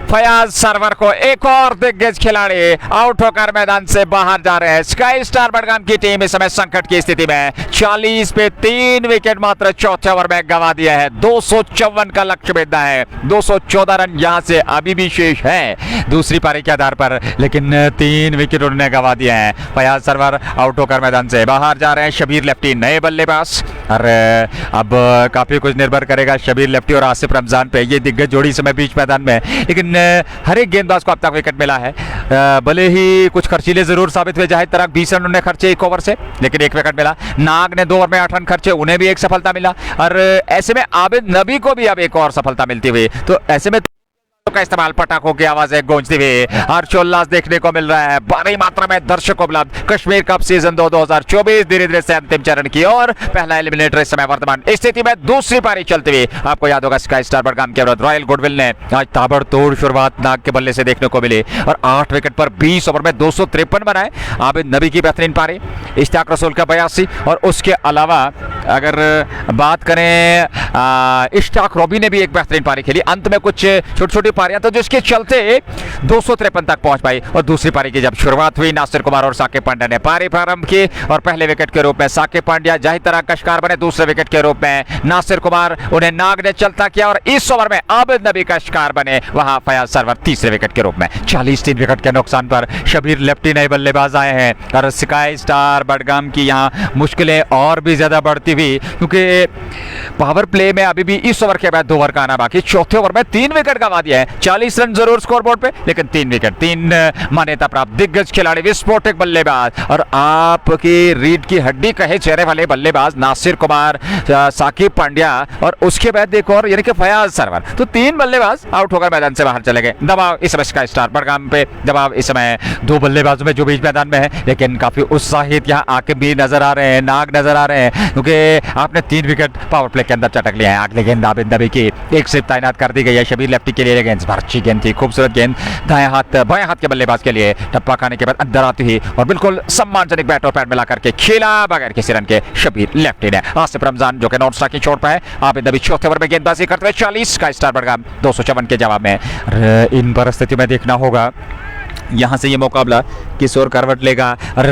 Speaker 1: फयाज सरवर को एक और दिग्गज खिलाड़ी आउट होकर मैदान से बाहर जा रहे हैं। स्काई स्टार बडगाम की टीम इस समय संकट की स्थिति में। 40 पे 3 विकेट मात्र चौथे ओवर में गंवा दिया है। 254 का लक्ष्य भेदना है। 214 रन यहां से अभी भी शेष है दूसरी पारी के आधार पर, लेकिन 3 विकेट उन्होंने गंवा दिए हैं। फयाज सरवर आउट होकर मैदान से बाहर जा रहे हैं। शबीर लेफ्टी नए बल्लेबाज और अब काफी कुछ निर्भर करेगा शबीर लेफ्टी और आसिफ रमजान पे, ये दिग्गज जोड़ी समय बीच मैदान में। लेकिन हर एक गेंदबाज को अब तक विकेट मिला है, भले ही कुछ खर्चीले जरूर साबित हुए। जाहिर तरह 20 रन उन्हें खर्चे एक ओवर से, लेकिन एक विकेट मिला। नाग ने 2 ओवर में 8 रन खर्चे, उन्हें भी एक सफलता मिला और ऐसे में आबिद नबी को भी अब एक और सफलता मिलती हुई। तो ऐसे में का इस्तेमाल, पटाखों की आवाजें गूंजती हुई, हर्षोल्लास देखने को मिल रहा है। बड़ी मात्रा में दर्शक उपलब्ध। कश्मीर कप सीजन 2024 धीरे धीरे से अंतिम चरण की ओर। पहला एलिमिनेटर इस समय वर्तमान स्थिति में दूसरी पारी चलती हुई। आपको याद होगा स्काई स्टार बडगाम के विरुद्ध रॉयल गुडविल ने आज ताबड़तोड़ शुरुआत नाग के बल्ले से देखने को मिली और 8 विकेट पर 20 ओवर में 253 बनाए। आबिद नबी की बेहतरीन पारी, इश्तियाक रसूल का 82 और उसके अलावा अगर बात करें इश्तियाक रॉबी ने भी एक बेहतरीन पारी खेली। अंत में कुछ छोटी छोटी पारियां तो जिसके चलते 253 तक पहुंच पाई। और दूसरी पारी की जब शुरुआत हुई, नासिर कुमार और साकिब पांड्या ने पारी प्रारंभ की और पहले विकेट के रूप में साकिब पांड्या जाहिर तरह का शिकार बने। दूसरे विकेट के रूप में नासिर कुमार, उन्हें नाग ने चलता किया और इस ओवर में आबिद नबी का शिकार बने वहां फयाज सरवर तीसरे विकेट के रूप में। 40 3 विकेट के नुकसान पर शबीर लेफ्टी नए बल्लेबाज आए हैं और स्काई स्टार बडगाम की यहां मुश्किलें और भी ज्यादा बढ़ती हुई, क्योंकि पावर प्ले में अभी भी इस ओवर के बाद 2 ओवर का आना बाकी। चौथे ओवर में 3 विकेट गंवा दिए हैं, 40 रन जरूर स्कोर बोर्ड पे, लेकिन 3 विकेट, 3 मान्यता प्राप्त दिग्गज खिलाड़ी, विस्फोटक बल्लेबाज और आपकी रीढ़ की हड्डी कहे चेहरे वाले बल्लेबाज नासिर कुमार, साकिब पांड्या और उसके बाद एक और यानी कि फयाज सरवर, तो 3 बल्लेबाज आउट होकर मैदान से बाहर चले गए। दबाव इस समय स्काई स्टार बडगाम पे, दबाव इस समय 2 बल्लेबाजों में जो बीच मैदान में है, लेकिन काफी उत्साहित यहाँ आके भी नजर आ रहे हैं, नाग नजर आ रहे हैं, क्योंकि आपने 3 विकेट पावर प्ले के अंदर चटक लिया है। अगली गेंद आबिद नबी की एक सिर्फ तैनात कर दी गई है शबीर लेफ्टी के लिए। गेंद अच्छी गेंद थी, खूबसूरत गेंद, बाएं हाथ के बल्लेबाज के लिए टप्पा खाने के बाद अंदर आती हुई और बिल्कुल सम्मानजनक बैट और पैड मिला करके खेला बगैर किसी रन के शबीर लेफ्टी ने। आसिफ रमजान जो कि नॉन स्ट्राइक की चोट पर है, आबिद नबी चौथे ओवर में गेंदबाजी करते हुए 40, स्काई स्टार बडगाम 254 के जवाब में। इन परिस्थितियों में देखना होगा यहाँ से ये मुकाबला किस ओर करवट लेगा और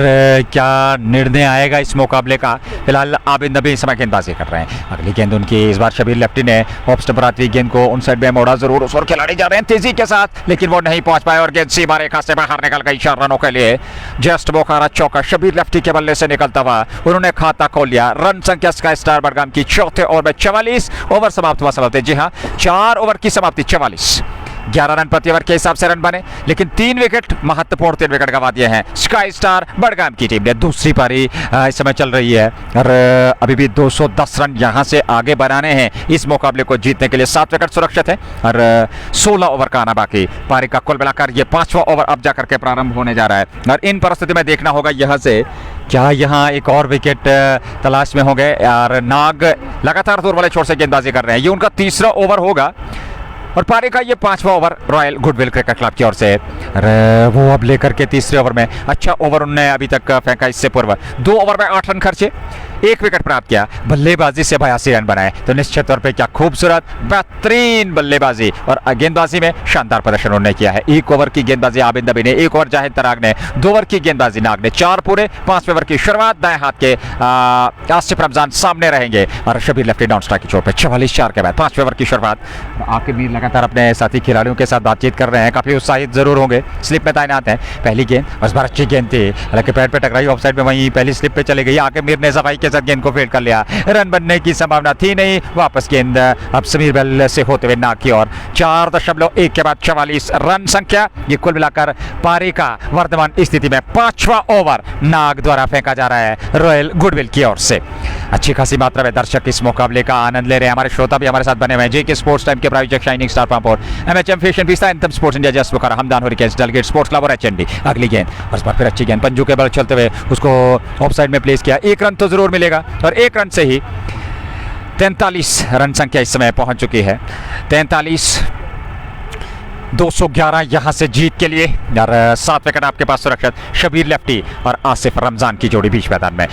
Speaker 1: क्या निर्णय आएगा इस मुकाबले का। फिलहाल आबिद नबी इस समय गेंदबाजी कर रहे हैं। अगली गेंद उनकी इस बार शबीर लेफ्टी ने ऑफ स्टंप पर आती गेंद को उन साइड में मोड़ा जरूर, उस ओर खिलाड़ी जा रहे हैं तेजी के साथ, लेकिन वो नहीं पहुंच पाए और गेंद सीमा रेखा से बाहर निकल गई 4 रनों के लिए। जस्ट बोखारा चौका शबीर लेफ्टी के बल्ले से निकलता हुआ उन्होंने खाता खोल लिया। रन संख्या स्काई स्टार बडगाम की चौथे ओवर में 44, ओवर समाप्त हुआ समाप्ति, जी हाँ 4 ओवर की समाप्ति 44, 11 रन प्रति ओवर के हिसाब से रन बने, लेकिन 3 विकेट, महत्वपूर्ण 3 विकेट गंवा दिए हैं स्काई स्टार बडगाम की टीम ने। दूसरी पारी इस समय चल रही है और अभी भी 210 रन यहां से आगे बनाने हैं इस मुकाबले को जीतने के लिए। 7 विकेट सुरक्षित है और 16 ओवर का आना बाकी। पारी का कुल मिलाकर ये 5वां ओवर अब जाकर के प्रारंभ होने जा रहा है और इन परिस्थिति में देखना होगा यहाँ से क्या यहाँ एक और विकेट तलाश में होंगे। और नाग लगातार दूर वाले छोर से गेंदबाजी कर रहे हैं, ये उनका 3रा ओवर होगा और पारी का ये 5वां over royal goodwill cricket club की ओर से। वो अब लेकर के 3रे ओवर में अच्छा ओवर उन्होंने अभी तक फेंका। इससे पूर्व 2 ओवर में 8 रन खर्चे, 1 विकेट प्राप्त किया, बल्लेबाजी से 82 रन बनाए। तो निश्चित तौर पे क्या खूबसूरत बेहतरीन बल्लेबाजी और गेंदबाजी में शानदार प्रदर्शन उन्होंने किया है। 1 ओवर की गेंदबाजी आबिद नबी ने, 1 ओवर जाहिद तराग ने, 2 ओवर की गेंदबाजी नाग ने, 4 पूरे 5वें ओवर की शुरुआत दाएं हाथ के आसिफ रमजान सामने रहेंगे और शबीर लेफ्टी नॉन स्ट्राइक की चोट पे 44 के बाद 5वें ओवर की शुरुआत। आपके भी लगातार अपने साथी खिलाड़ियों के साथ बातचीत कर रहे हैं, काफी उत्साहित जरूर होंगे, स्लिप में तैनात हैं। पहली गेंद बस बार अच्छी गेंद थी, हालांकि पैड पे टकराई, ऑफ साइड में वहीं पहली स्लिप पे चले गई। आके मीर ने सफाई के साथ गेंद को फील्ड कर लिया, रन बनने की संभावना थी नहीं, वापस गेंद अब समीर बेल से होते हुए नाग की ओर। 4.1 के बाद 44 रन संख्या, ये कुल मिलाकर पारी का वर्तमान स्थिति में 5वां ओवर नाग द्वारा फेंका जा रहा है रॉयल गुडविल की ओर से। अच्छी खासी मात्रा में दर्शक इस मुकाबले का आनंद ले रहे हैं। हमारे श्रोता भी हमारे साथ बने हुए हैं। जेके स्पोर्ट्स टाइम के प्रायोजक शाइनिंग स्टार पंप और MHM fashion fiesta, anthem sports India, just बुखारा, हमदान हरिकेन्स, डेलगेट स्पोर्ट्स क्लब और एचएनडी। अगली गेंद बस बार फिर अच्छी गेंद पंजू के बल चलते हुए उसको ऑफ साइड में प्लेस किया। 1 रन तो जरूर मिलेगा और 1 रन से ही 43 रन संख्या इस समय पहुंच चुकी है। 43, 211 यहां से जीत के लिए और 7 विकेट आपके पास सुरक्षित शबीर लेफ्टी और आसिफ रमजान की जोड़ी बीच मैदान में।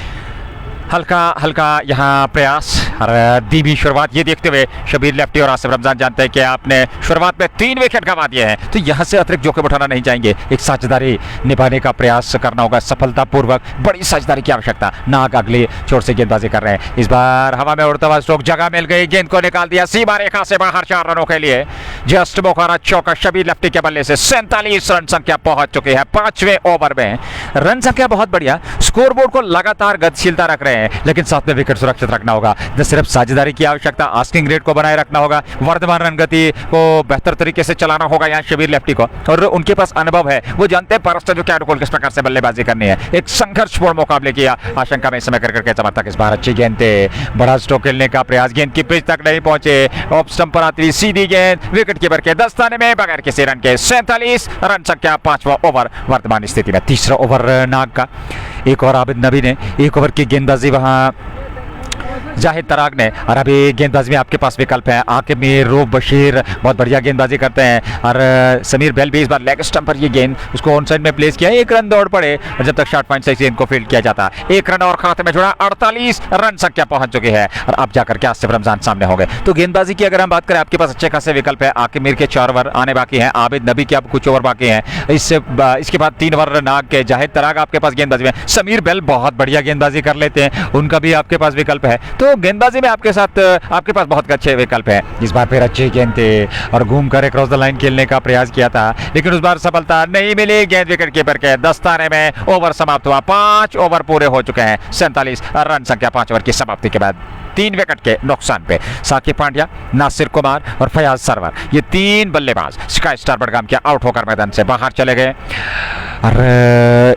Speaker 1: हल्का हल्का यहाँ प्रयास और धीमी शुरुआत, ये देखते हुए शबीर लेफ्टी और आसिफ रमजान जानते हैं कि आपने शुरुआत में 3 विकेट गंवा दिए हैं, तो यहाँ से अतिरिक्त जोखिम उठाना नहीं चाहेंगे। एक साझेदारी निभाने का प्रयास करना होगा सफलतापूर्वक, बड़ी साझेदारी की आवश्यकता। नाग अगले छोर से गेंदबाजी कर रहे हैं, इस बार हवा में उड़ता हुआ स्ट्रोक, जगह मिल गई, गेंद को निकाल दिया सीमा रेखा से बाहर 4 रनों के लिए। जस्ट बोखारा चौका शबीर लेफ्टी के बल्ले से 47 रन संख्या पहुंच चुकी है 5वें ओवर में। रन संख्या बहुत बढ़िया, स्कोरबोर्ड को लगातार गतिशीलता रख रहे हैं, लेकिन साथ में विकेट सुरक्षित रखना होगा। न सिर्फ साझेदारी की आवश्यकता, आस्किंग रेट को बनाए रखना होगा, वर्तमान रन गति को बेहतर तरीके से चलाना होगा यहाँ शबीर लेफ्टी को। और उनके पास अनुभव है, वो जानते हैं परस्पर जो क्या अनुकूल किस प्रकार से बल्लेबाजी करनी है। एक संघर्षपूर्ण मुकाबले की आशंका में इस समय करके समर्थक इस बार अच्छी गेंद थे, बड़ा स्ट्रोक खेलने का प्रयास, गेंद की पिच तक नहीं पहुंचे, ऑफ स्टंप पर आती सीधी गेंद विकेट कीपर के दस्ताने में बगैर किसी रन के। 47 रन संख्या 5वां ओवर वर्तमान स्थिति में। 3रा ओवर नाग का, 1 और आबिद नबी ने, 1 ओवर की गेंदबाजी वहां जाहिद तराग ने, और अभी गेंदबाजी में आपके पास विकल्प है। आके मीर, रूफ बशीर बहुत बढ़िया गेंदबाजी करते हैं और समीर बेल भी इस बार लेग स्टंप पर ये गेंद उसको ऑन साइड में प्लेस किया। 1 रन दौड़ पड़े और जब तक शॉर्ट पॉइंट से गेंद को फील्ड किया जाता, 1 रन और खाते में जुड़ा, 48 रन संख्या पहुंच चुकी है और अब जाकर के आसिफ रमजान सामने होंगे। तो गेंदबाजी की अगर हम बात करें, आपके पास अच्छे खासे विकल्प है। आके मीर के 4 ओवर आने बाकी हैं, आबिद नबी के अब कुछ ओवर बाकी हैं, इसके बाद 3 ओवर नाग के। जाहिद तराग आपके पास गेंदबाजी में, समीर बेल बहुत बढ़िया गेंदबाजी कर लेते हैं, उनका भी आपके पास विकल्प है। तो गेंदबाजी में आपके साथ आपके पास बहुत अच्छे विकल्प है। इस बार फिर अच्छी गेंद थे और घूम कर क्रॉस द लाइन खेलने का प्रयास किया था, लेकिन उस बार सफलता नहीं मिली। गेंद विकेट कीपर के दस्ताने में, ओवर समाप्त हुआ। 5 ओवर पूरे हो चुके हैं, 47 रन संख्या 5 ओवर की समाप्ति के बाद। 3 विकेट के नुकसान पे। साकिब पांड्या, नासिर कुमार और फयाज सरवर, ये 3 बल्लेबाज स्काई स्टार बडगाम के आउट होकर मैदान से बाहर चले गए। और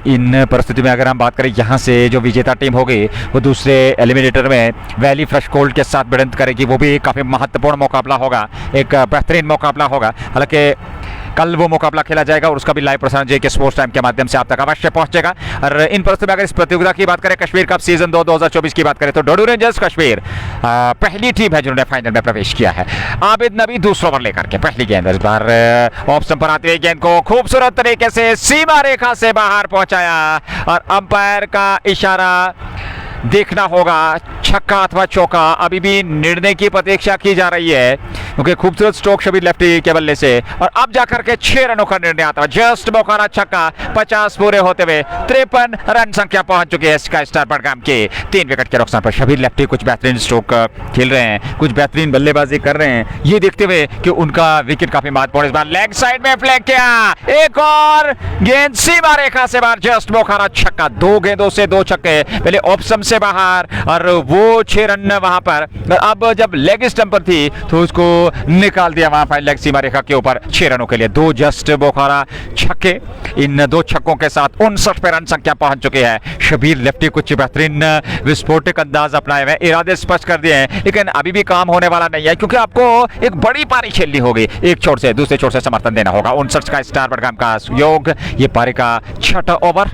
Speaker 1: इन परिस्थिति में अगर हम बात करें, यहाँ से जो विजेता टीम होगी वो दूसरे एलिमिनेटर में वैली फ्रेश गोल्ड के साथ भिड़ंत करेगी। वो भी काफ़ी महत्वपूर्ण मुकाबला होगा, एक बेहतरीन मुकाबला होगा। हालांकि कल वो मुकाबला खेला जाएगा और उसका भी लाइव प्रसारण जेके स्पोर्ट्स टाइम के माध्यम से आप तक अवश्य पहुंचेगा। और इन परिस्थिति में अगर इस प्रतियोगिता की बात करें, कश्मीर कप सीजन 2 2024 की बात करें, तो डोडू रेंजर्स कश्मीर पहली टीम है जिन्होंने फाइनल में प्रवेश किया है। आबिद नबी दूसरा ओवर लेकर के पहली गेंद, इस बार ऑफ स्टंप पर आती हुई गेंद को खूबसूरत तरीके से सीमा रेखा से बाहर पहुंचाया और अंपायर का इशारा देखना होगा, छक्का अथवा चौका। अभी भी निर्णय की प्रतीक्षा की जा रही है क्योंकि खूबसूरत स्ट्रोक शबीर लेफ्टी के बल्ले से और अब जाकर के 6 रनों का निर्णय आता है। जस्ट मौका छक्का, 50 पूरे होते हुए 53 रन संख्या पहुंच चुकी है स्काई स्टार बडगाम के। 3 विकेट के नुकसान पर शबीर लेफ्टी कुछ बेहतरीन स्ट्रोक खेल रहे हैं, कुछ बेहतरीन बल्लेबाजी कर रहे हैं, ये देखते हुए कि उनका विकेट काफी महत्वपूर्ण। इस बार लेग साइड में फ्लैग किया, एक और गेंद सीमा रेखा से बाहर, जस्ट मौका छक्का। 2 गेंदों से 2 छक्के, पहले ऑप्शन से बाहर और वो 6 रन वहां पर। अब जब लेग स्टंप पर थी तो उसको निकाल दिया वहां पर लेग सीमा रेखा के ऊपर 6 रनों के लिए। 2 जस्ट बोखारा छक्के, इन 2 छक्कों के साथ 59 पे रन संख्या पहुंच चुकी है। शबीर लेफ्टी कुछ बेहतरीन विस्फोटक अंदाज अपनाए हुए, इरादे स्पष्ट कर दिए हैं, लेकिन अभी भी काम होने वाला नहीं है क्योंकि आपको एक बड़ी पारी खेलनी होगी। एक छोर से दूसरे छोर से समर्थन देना होगा। 59 का स्टार बडगाम का योग। ये पारी का 6ठा ओवर।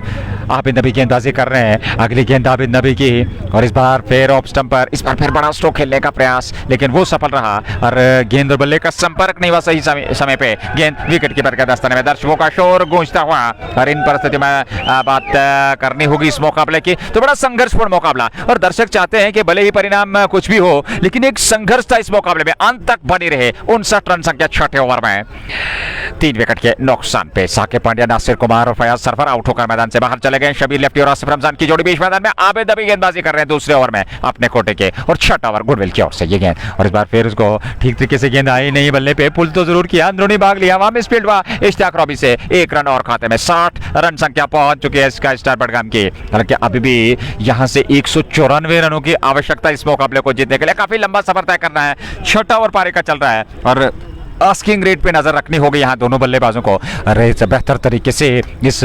Speaker 1: आबिद नबी गेंदबाजी कर रहे हैं, अगली गेंद आबिद नबी की और इस बार फिर ऑफ स्टंप पर, इस बार फिर बड़ा स्ट्रोक खेलने का प्रयास, लेकिन वो सफल रहा और गेंद और बल्ले का संपर्क नहीं हुआ सही समय पे। गेंद विकेट कीपर के दस्ताने में, दर्शकों का शोर गूंजता हुआ। और इन परिस्थिति में बात करनी होगी इस मुकाबले की, तो बड़ा संघर्षपूर्ण मुकाबला और दर्शक चाहते हैं कि भले ही परिणाम कुछ भी हो लेकिन एक संघर्ष था इस मुकाबले में, अंत तक बनी रहे। 59 रन संख्या 6ठे ओवर में 3 विकेट के नुकसान पे। साकिब पांड्या, नासिर कुमार और फयाज सरफर आउट होकर मैदान से बाहर चले गए। शबीर लेफ्टी और आसिफ रमजान की जोड़ी बीच मैदान में। आबिद नबी गेंदबाजी कर रहे हैं दूसरे ओवर में अपने कोटे के और 6ठा ओवर गुडविल की ओर से ये गेंद। और इस बार फिर उसको ठीक तरीके से गेंद आई नहीं, बल्ले पे पुल तो जरूर किया, अंदरूनी भाग लिया, वहां मिस फील्ड हुआ इश्तियाक रॉबी से। 1 रन और खाते में 60 रन संख्या पहुंच चुकी है स्काई स्टार बडगाम की। हालांकि अभी भी यहां से 194 रनों की आवश्यकता इस मुकाबले को जीतने के लिए, काफी लंबा सफर तय करना है। 6ठा ओवर पारी का चल रहा है और आस्किंग रेट पे नजर रखनी होगी यहाँ दोनों बल्लेबाजों को। अरे बेहतर तरीके से इस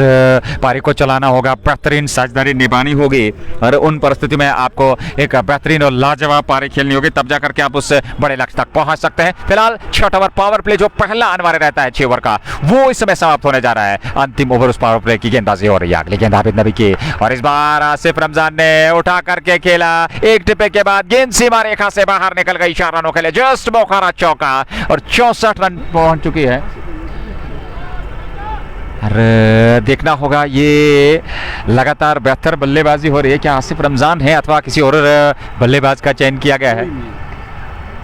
Speaker 1: पारी को चलाना होगा, बेहतरीन साझेदारी निभानी होगी और उन परिस्थिति में आपको एक बेहतरीन और लाजवाब पारी खेलनी होगी, तब जाकर के आप उस बड़े लक्ष्य तक पहुंच सकते हैं। फिलहाल 6ठा ओवर पावर प्ले जो पहला अनिवार्य रहता है 6 ओवर का, वो इस समय समाप्त होने जा रहा है। अंतिम ओवर उस पावर प्ले की गेंदबाजी हो रही है। अगली गेंद आबिद नबी की और इस बार आसिफ रमजान ने उठा करके खेला, एक टिप्पे के बाद गेंद सीमा रेखा से बाहर निकल गई 4 रनों के लिए। जस्ट मौका चौका और 64 रन पहुंच चुकी है। अरे देखना होगा, ये लगातार बेहतर बल्लेबाजी हो रही है। क्या आसिफ रमजान है अथवा किसी और बल्लेबाज का चयन किया गया है?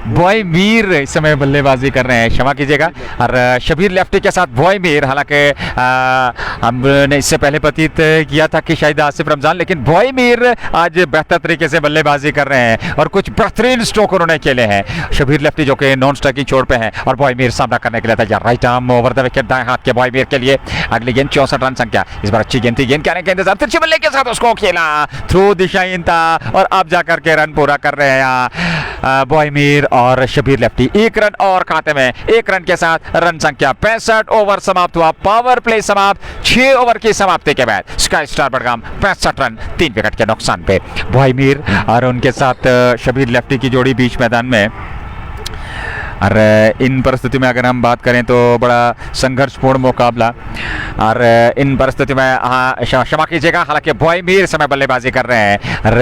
Speaker 1: बॉय मीर इस समय बल्लेबाजी कर रहे हैं, क्षमा कीजिएगा। और शबीर लेफ्टी के साथ बॉय मीर, हालांकि हमने इससे पहले प्रतीत किया था कि शायद आसिफ रमजान, लेकिन बॉय मीर आज बेहतर तरीके से बल्लेबाजी कर रहे हैं और कुछ बेहतरीन स्ट्रोक उन्होंने खेले हैं। शबीर लेफ्टी जो कि नॉन स्ट्राइकिंग छोर पे हैं और बॉय मीर सामना करने के लिए तैयार। Right arm over the wicket दाएं हाथ के बॉय मीर के लिए। अगली गेंद 64 रन संख्या, इस बार अच्छी गेंद थी, गेंद के इंतजार, तिरछे बल्ले के साथ उसको खेला, थ्रू दिशाहीन था और अब जाकर के रन पूरा कर रहे हैं बॉय मीर और शबीर लेफ्टी। 1 रन और खाते में, 1 रन के साथ रन संख्या 65 ओवर समाप्त हुआ। पावर प्ले समाप्त 6 ओवर की समाप्ति के बाद sky star Budgam 65 run 3 wicket के नुकसान पे। बॉय मीर और उनके साथ शबीर लेफ्टी की जोड़ी बीच मैदान में। और इन परिस्थिति में अगर हम बात करें तो बड़ा संघर्षपूर्ण मुकाबला और इन परिस्थिति में क्षमा कीजिएगा, हालांकि बॉय मीर समय बल्लेबाजी कर रहे हैं। और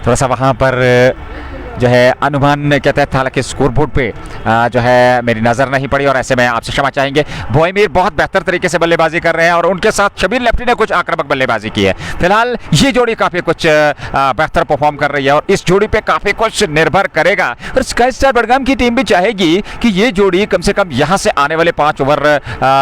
Speaker 1: थोड़ा सा वहाँ पर जो है अनुमान के तहत, हालांकि स्कोर बोर्ड पे जो है मेरी नज़र नहीं पड़ी और ऐसे में आपसे क्षमा चाहेंगे। बॉय मीर बहुत बेहतर तरीके से बल्लेबाजी कर रहे हैं और उनके साथ शबीर लेफ्टी ने कुछ आक्रामक बल्लेबाजी की है। फिलहाल ये जोड़ी काफ़ी कुछ बेहतर परफॉर्म कर रही है और इस जोड़ी पे काफ़ी कुछ निर्भर करेगा। और स्काई स्टार बडगाम की टीम भी चाहेगी कि ये जोड़ी कम से कम यहाँ से आने वाले 5 ओवर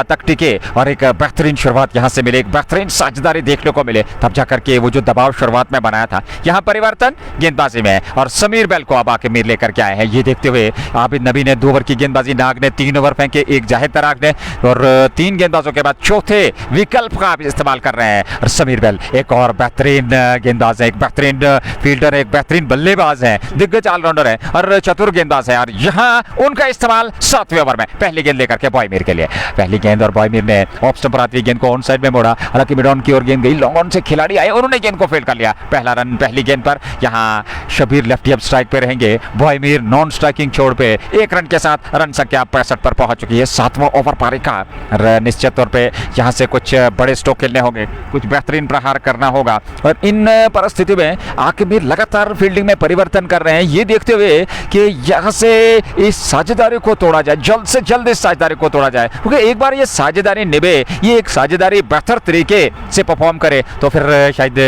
Speaker 1: तक टिके और एक बेहतरीन शुरुआत यहाँ से मिले, एक बेहतरीन साझेदारी देखने को मिले, तब जाकर के वो जो दबाव शुरुआत में बनाया था यहाँ परिवर्तन गेंदबाजी में। और समीर बेल को अब आके मीर लेकर के आए हैं। ये देखते हुए आबिद नबी ने 2 ओवर की गेंदबाजी, नाग ने 3 ओवर फेंके, एक जाहिद तराग ने, और 3 गेंदबाजों के बाद चौथे विकल्प का इस्तेमाल कर रहे हैं। और समीर बेल एक और बेहतरीन गेंदबाज है, एक बेहतरीन फील्डर है, एक बेहतरीन बल्लेबाज है, दिग्गज ऑलराउंडर है और चतुर गेंदबाज है। और यहाँ उनका इस्तेमाल 7वें ओवर में पहली गेंद लेकर के बॉयमीर के लिए, पहली गेंद, और बॉयमीर ने ऑफ स्टंप पर आती गेंद को ऑन साइड में मोड़ा। हालांकि मिड ऑन की ओर गेंद गई, लॉन्ग ऑन से खिलाड़ी आए, उन्होंने गेंद को फील्ड कर लिया। पहला रन पहली गेंद पर। यहाँ शबीर लेफ्टी अब स्ट्राइक पे रहेंगे, बॉयमीर नॉन स्ट्राइकिंग छोड़ पे 1 रन के साथ रन संख्या 65 पर पहुंच चुकी है। 7वां ओवर पारी का निश्चित तौर पे यहाँ से कुछ बड़े स्ट्रोक खेलने होंगे, कुछ बेहतरीन प्रहार करना होगा। और इन परिस्थिति में आकिब लगातार फील्डिंग में परिवर्तन कर रहे हैं, ये देखते हुए कि यहाँ से इस साझेदारी को तोड़ा जाए, जल्द से जल्द इस साझेदारी को तोड़ा जाए, क्योंकि एक बार ये साझेदारी निभे, ये एक साझेदारी बेहतर तरीके से परफॉर्म करे तो फिर शायद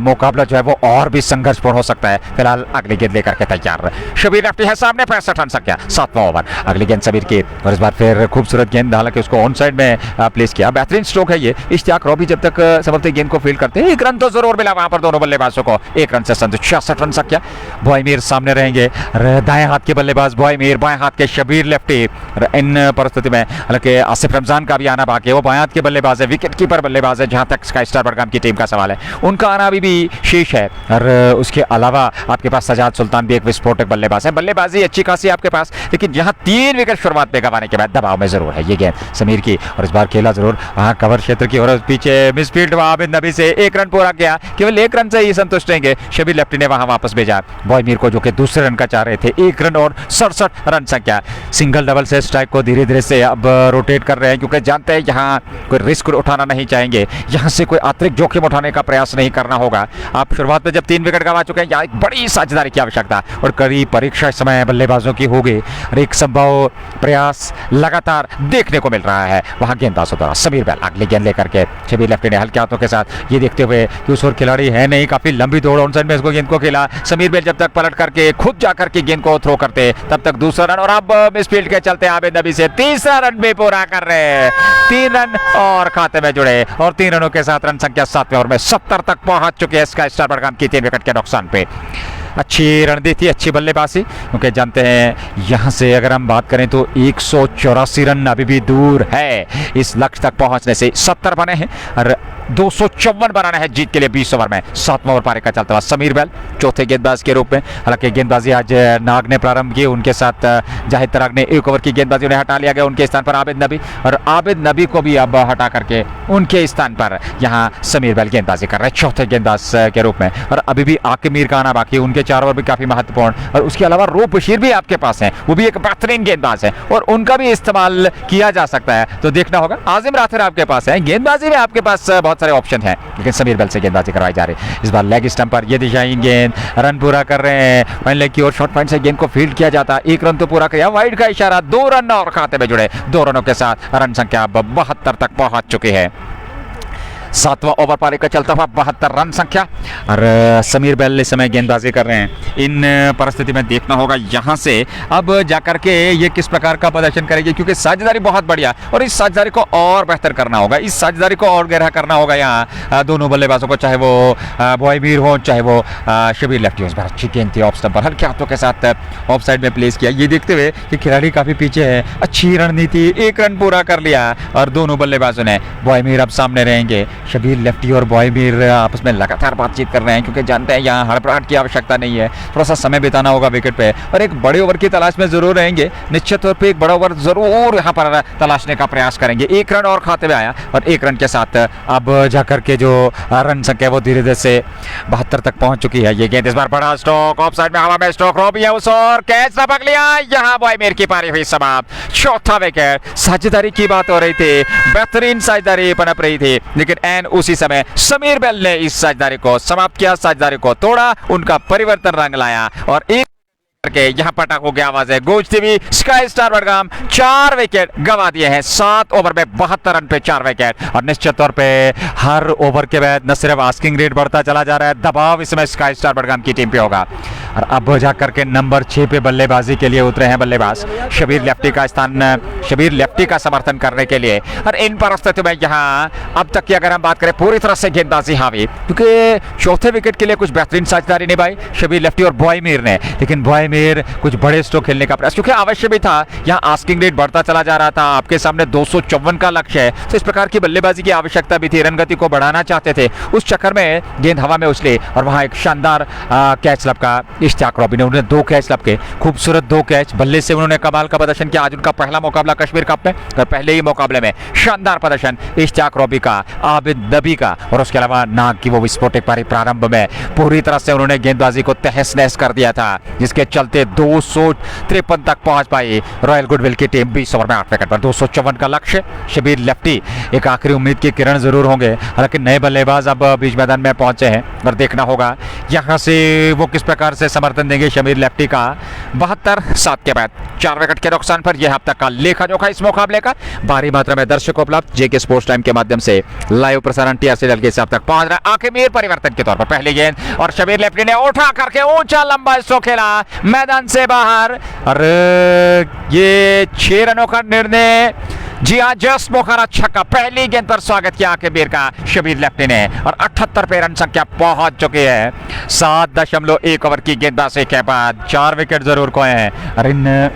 Speaker 1: मुकाबला जो है वो और भी संघर्षपूर्ण हो सकता है। फिलहाल अगली गेंद लेकर के तैयार शबीर लेफ्टी है सामने, 65 रन संख्या। 7वां ओवर, अगली गेंद शबीर की, और इस बार फिर खूबसूरत गेंद, हालांकि उसको ऑन साइड में प्लेस किया। बेहतरीन स्ट्रोक है ये। इश्तियाक रॉबी जब तक संभवतः गेंद को फील्ड करते हैं, 1 रन तो जरूर मिला वहां पर दोनों बल्लेबाजों को, 1 रन से संतुष्ट। 66 रन संख्या। बॉयमीर सामने रहेंगे, दाएं हाथ के बल्लेबाज बॉयमीर, बाएं हाथ के शबीर लेफ्टी। इन परिस्थिति में हालांकि आसिफ रमजान का भी आना बाकी है, वो बाएं हाथ के बल्लेबाज है, विकेट कीपर बल्लेबाज है, जहां तक स्काई स्टार बडगाम की टीम का सवाल है, उनका आना अभी भी शेष है। और उसके अलावा आपके पास सजाद सुल्तान भी एक विस्फोटक बल्लेबाज है, बल्लेबाजी अच्छी खासी आपके पास, लेकिन यहाँ 3 विकेट शुरुआत में गंवाने के बाद दबाव में जरूर है ये गेंद समीर की। और इस बार खेला जरूर वहां कवर क्षेत्र की, और पीछे मिसफील्ड आबिद नबी से 1 रन पूरा किया, केवल 1 रन से ही संतुष्ट रहेंगे। शबीर लेफ्टी ने वहां वापस भेजा बॉयमीर को, जो कि दूसरे रन का चाह रहे थे। 1 रन और 67 रन संख्या। सिंगल डबल से स्ट्राइक को धीरे धीरे से अब रोटेट कर रहे हैं, क्योंकि जानते हैं यहाँ कोई रिस्क उठाना नहीं चाहेंगे, यहाँ से कोई अतिरिक्त जोखिम उठाने का प्रयास नहीं करना होगा। आप शुरुआत में जब 3 विकेट गंवा चुके हैं, यहाँ एक बड़ी साझेदारी की आवश्यकता और कड़ी परीक्षा समय बल्लेबाजों की होगी, और एक संभव प्रयास लगातार देखने को मिल रहा है वहां गेंदबाजों द्वारा। समीर बेल अगली गेंद लेकर के, शबीर लेफ्टी ने हल्के हाथों के साथ, ये देखते हुए कि उस ओर खिलाड़ी है नहीं, काफी लंबी दौड़ ऑन साइड में इसको गेंद को खेला। समीर बेल जब तक पलट करके खुद जाकर के गेंद को थ्रो करते, तब तक दूसरा रन, और अब मिसफील्ड के चलते आबिद नबी से तीसरा रन भी पूरा कर रहे। 3 रन और खाते में जुड़े, और 3 रनों के साथ रन संख्या 7वें ओवर में 70 तक पहुंच चुके हैं स्काई स्टार बडगाम की 3 विकेट के नुकसान पे। अच्छी रणनीति, अच्छी बल्लेबाजी, क्योंकि जानते हैं यहां से अगर हम बात करें तो 184 रन अभी भी दूर है इस लक्ष्य तक पहुंचने से। 70 बने हैं और 254 बनाना है जीत के लिए 20 ओवर में। 7वां ओवर पारी का चलता हुआ समीर बेल चौथे गेंदबाज के रूप में। हालांकि गेंदबाजी आज नाग ने प्रारंभ की, उनके साथ जाहिद तराग ने 1 ओवर की गेंदबाजी उन्हें हटा लिया गया, उनके स्थान पर आबिद नबी, और आबिद नबी को भी अब हटा करके उनके स्थान पर यहाँ समीर बेल गेंदबाजी कर रहे हैं चौथे गेंदबाज के रूप में। और अभी भी आकिब मीर का आना बाकी है, उनके 4 ओवर भी काफी महत्वपूर्ण, और उसके अलावा रूप बशीर भी आपके पास है, वो भी एक बेहतरीन गेंदबाज है और उनका भी इस्तेमाल किया जा सकता है, तो देखना होगा। आजिम राथिर आपके पास है, गेंदबाजी में आपके पास बहुत सारे ऑप्शन हैं, लेकिन समीर बेल से गेंदबाजी करवाई जा रही है। इस बार लेग स्टंप पर ये दिशाई गेंद, रन पूरा कर रहे हैं, फाइन लेग की ओर शॉर्ट पॉइंट से गेंद को फील्ड किया जाता है। 1 रन तो पूरा किया, वाइड का इशारा, 2 रन और खाते में जुड़े। 2 रनों के साथ रन संख्या 72 तक पहुंच चुकी है। 7वां ओवर पारी का चलता हुआ 72 रन संख्या, और समीर बेल इस समय गेंदबाजी कर रहे हैं। इन परिस्थिति में देखना होगा यहाँ से अब जाकर के ये किस प्रकार का प्रदर्शन करेगी, क्योंकि साझेदारी बहुत बढ़िया, और इस साझेदारी को और बेहतर करना होगा, इस साझेदारी को और गहरा करना होगा यहाँ दोनों बल्लेबाजों को, चाहे वो बॉयमीर हो चाहे वो शबीर लेफ्टी हो। इस बार अच्छी गेंद थी ऑफ स्टंप पर, हल्के हाथों के साथ ऑफ साइड में प्लेस किया, ये देखते हुए कि खिलाड़ी काफी पीछे है। अच्छी रणनीति, 1 रन पूरा कर लिया, और दोनों बल्लेबाजों ने, बॉयमीर अब सामने रहेंगे, शबीर लेफ्टी और बॉयमीर आपस में लगातार बातचीत कर रहे हैं, क्योंकि जानते हैं यहाँ हड़बड़ाहट की आवश्यकता नहीं है, थोड़ा सा समय बिताना होगा विकेट पे, और एक बड़े ओवर की तलाश में जरूर रहेंगे। निश्चित तौर पे एक बड़ा ओवर जरूर यहाँ पर तलाशने का प्रयास करेंगे। 1 रन और खाते में आया, और 1 रन के साथ अब जाकर के जो रन संख्या वो धीरे धीरे से 72 तक पहुंच चुकी है। ये गेंद इस बार बड़ा स्ट्रोक, ऑफ साइड में हवा में स्ट्रोक, रो भी है उस और कैच लपक लिया, यहाँ बॉयमीर की पारी हुई समाप्त। चौथा विकेट। साझेदारी की बात हो रही थी, बेहतरीन साझेदारी पनप रही थी, लेकिन एन उसी समय समीर बेल ने इस साझेदारी को समाप्त किया, साझेदारी को तोड़ा, उनका परिवर्तन रंग लाया, और एक करके यहाँ पटाखों की आवाज है गूंजती हुई। स्काई स्टार बडगाम 4 विकेट गंवा दिए हैं 7 ओवर में 72 रन पे 4 विकेट। और निश्चित तौर पे हर ओवर के बाद न सिर्फ आस्किंग रेट बढ़ता चला जा रहा है, दबाव इस समय स्काई स्टार बडगाम की टीम पे होगा। और अब जाकर के नंबर 6 पे बल्लेबाजी के लिए उतरे हैं बल्लेबाज शबीर लेफ्टी का शबीर लेफ्टी का समर्थन करने के लिए। और इन परिस्थितियों में यहाँ अब तक की अगर हम बात करें पूरी तरह से गेंदबाजी हावी, क्योंकि चौथे विकेट के लिए कुछ बेहतरीन साझेदारी निभाई शबीर लेफ्टी और बॉय मीर ने, लेकिन बॉय मीर कुछ बड़े स्ट्रोक खेलने का प्रयास, क्योंकि अवश्य भी था यहाँ आस्किंग रेट बढ़ता चला जा रहा था, आपके सामने 254 का लक्ष्य है, तो इस प्रकार की बल्लेबाजी की आवश्यकता भी थी, रन गति को बढ़ाना चाहते थे। उस चक्कर में गेंद हवा में उछली और वहां एक शानदार कैच लपका इश्तियाक रॉबी ने। उन्होंने 2 कैच लपके, खूबसूरत 2 कैच, बल्ले से उन्होंने कमाल का प्रदर्शन किया। आज उनका पहला मुकाबला कश्मीर कप में और पहले ही मुकाबले में शानदार प्रदर्शन इश्तियाक रॉबी का, आबिद नबी का, और उसके अलावा नाग की वो विस्फोटक पारी प्रारंभ में पूरी तरह से उन्होंने गेंदबाजी को तहस नहस कर दिया था, जिसके चलते 253 तक पहुंच पाई रॉयल गुडविल की टीम 20 ओवर में 8 विकेट पर। 254 का लक्ष्य। शबीर लेफ्टी एक आखिरी उम्मीद की किरण जरूर होंगे, हालांकि नए बल्लेबाज अब बीच मैदान में पहुंचे हैं और देखना होगा यहां से वो किस प्रकार से समर्थन देंगे शबीर लेफ्टी का। 72-7 के बाद 4 विकेट के नुकसान पर यह अब तक का लेखा जोखा इस मुकाबले का। भारी मात्रा में दर्शकों उपलब्ध जेके स्पोर्ट्स टाइम के माध्यम से लाइव प्रसारण टीआरसी दल के हिसाब तक पहुंच रहा है। आखिर परिवर्तन के तौर पर पहली गेंद और शबीर लेफ्टी ने उठा करके ऊंचा लंबा स्ट्रोक खेला मैदान से बाहर, और ये 6 रनों का निर्णय। जी हाँ, जस्ट मुखरा छक्का, पहली गेंद पर स्वागत किया आखिर का शबीर लेफ्टी ने और 78 पे रन संख्या पहुंच चुकी है 7.1 ओवर की गेंदबाजी के बाद। 4 विकेट जरूर खोए हैं और इन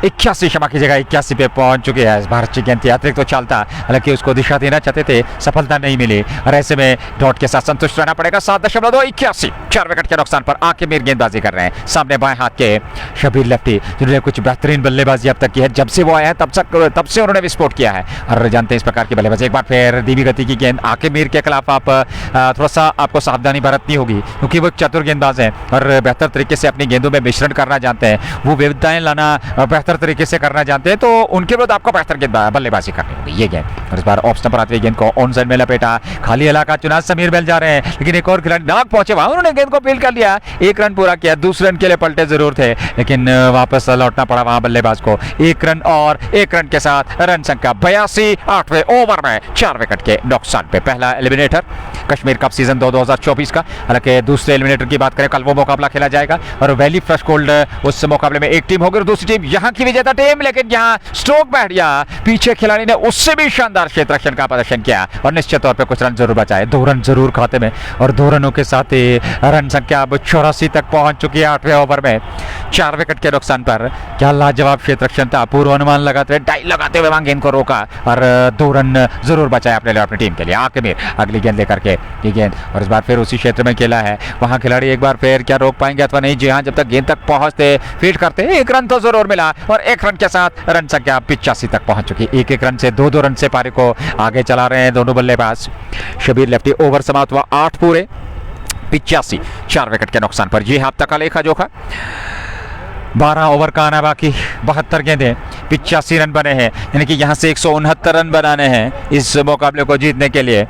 Speaker 1: 81 क्षमा की जगह 81 पे पहुंच चुके हैं। इस बार अच्छी गेंद थी, अतिरिक्त तो चलता, हालांकि उसको दिशा देना चाहते थे, सफलता नहीं मिली और ऐसे में डॉट के साथ संतुष्ट रहना पड़ेगा। 7.2 81 4 विकेट के नुकसान पर आखिर मीर गेंदबाजी कर रहे हैं। सामने बाएं हाथ के शबीर लेफ्टी जिन्होंने कुछ बेहतरीन बल्लेबाजी अब तक की है, जब से वो आए हैं तब से उन्होंने विस्फोट किया है और जानते हैं इस प्रकार की बल्लेबाजी। एक बार फिर धीमी गति की गेंद आखिर मीर के खिलाफ आप थोड़ा सा आपको सावधानी बरतनी होगी, क्योंकि वो एक चतुर गेंदबाज है और बेहतर तरीके से अपनी गेंदों में मिश्रण करना जानते हैं, वो विविधताएं लाना बेहतर तरीके से करना जानते हैं, तो उनके विरुद्ध आपको बेहतर बल्लेबाजी करनी होगी। ये गेंद और इस बार ऑफ स्टंप पर आती हुई गेंद को ऑन साइड में लपेटा, खाली इलाका चुना, समीर बेल जा रहे हैं, लेकिन एक और खिलाड़ी नाग पहुंचे, वहां उन्होंने गेंद को फील्ड कर लिया, 1 रन पूरा किया। दूसरे रन के लिए पलटे जरूर थे, लेकिन वापस लौटना पड़ा वहां बल्लेबाज को। 1 रन और 1 रन के साथ रन संख्या 82 8वें ओवर में 4 विकेट के नुकसान पे। पहला एलिमिनेटर कश्मीर कप सीजन 2024 का। हालांकि दूसरे एलिमिनेटर की बात करें, कल वो मुकाबला खेला जाएगा और वैली फ्रेश गोल्ड उस मुकाबले में एक टीम होगी और दूसरी टीम यहाँ की विजेता टीम, लेकिन यहाँ स्ट्रोक बैठ गया, पीछे खिलाड़ी ने उससे भी शानदार क्षेत्र रक्षण का प्रदर्शन किया और निश्चित तौर पे कुछ रन जरूर बचाए। 2 रन जरूर खाते में और 2 रनों के साथ ही रन संख्या अब 84 तक पहुंच चुकी है 8वें ओवर में 4 विकेट के नुकसान पर। क्या लाजवाब क्षेत्र रक्षण था, पूर्व अनुमान लगाते हुए डाई लगाते हुए गेंद को रोका और 2 रन जरूर बचाए अपने लिए, अपनी टीम के लिए। आखिर अगली गेंद लेकर के ये गेंद और इस बार फिर उसी क्षेत्र में खेला है, वहां खिलाड़ी एक बार फिर क्या रोक पाएंगे अथवा नहीं। जी हाँ, जब तक गेंद तक पहुंचते फील्ड करते 1 रन तो जरूर मिला और 1 रन के साथ रन संख्या 85 तक पहुंच चुकी। 1-1 रन से 2-2 रन से पारी को आगे चला रहे हैं दोनों बल्लेबाज। शबीर लेफ्टी ओवर समाप्त हुआ 8 पूरे 85 4 विकेट के नुकसान पर। यह हफ्ता का लेखा जोखा। 12 ओवर का आना बाकी, 72 गेंदें, 85 रन बने हैं, यानी कि यहाँ से 169 रन बनाने हैं इस मुकाबले को जीतने के लिए।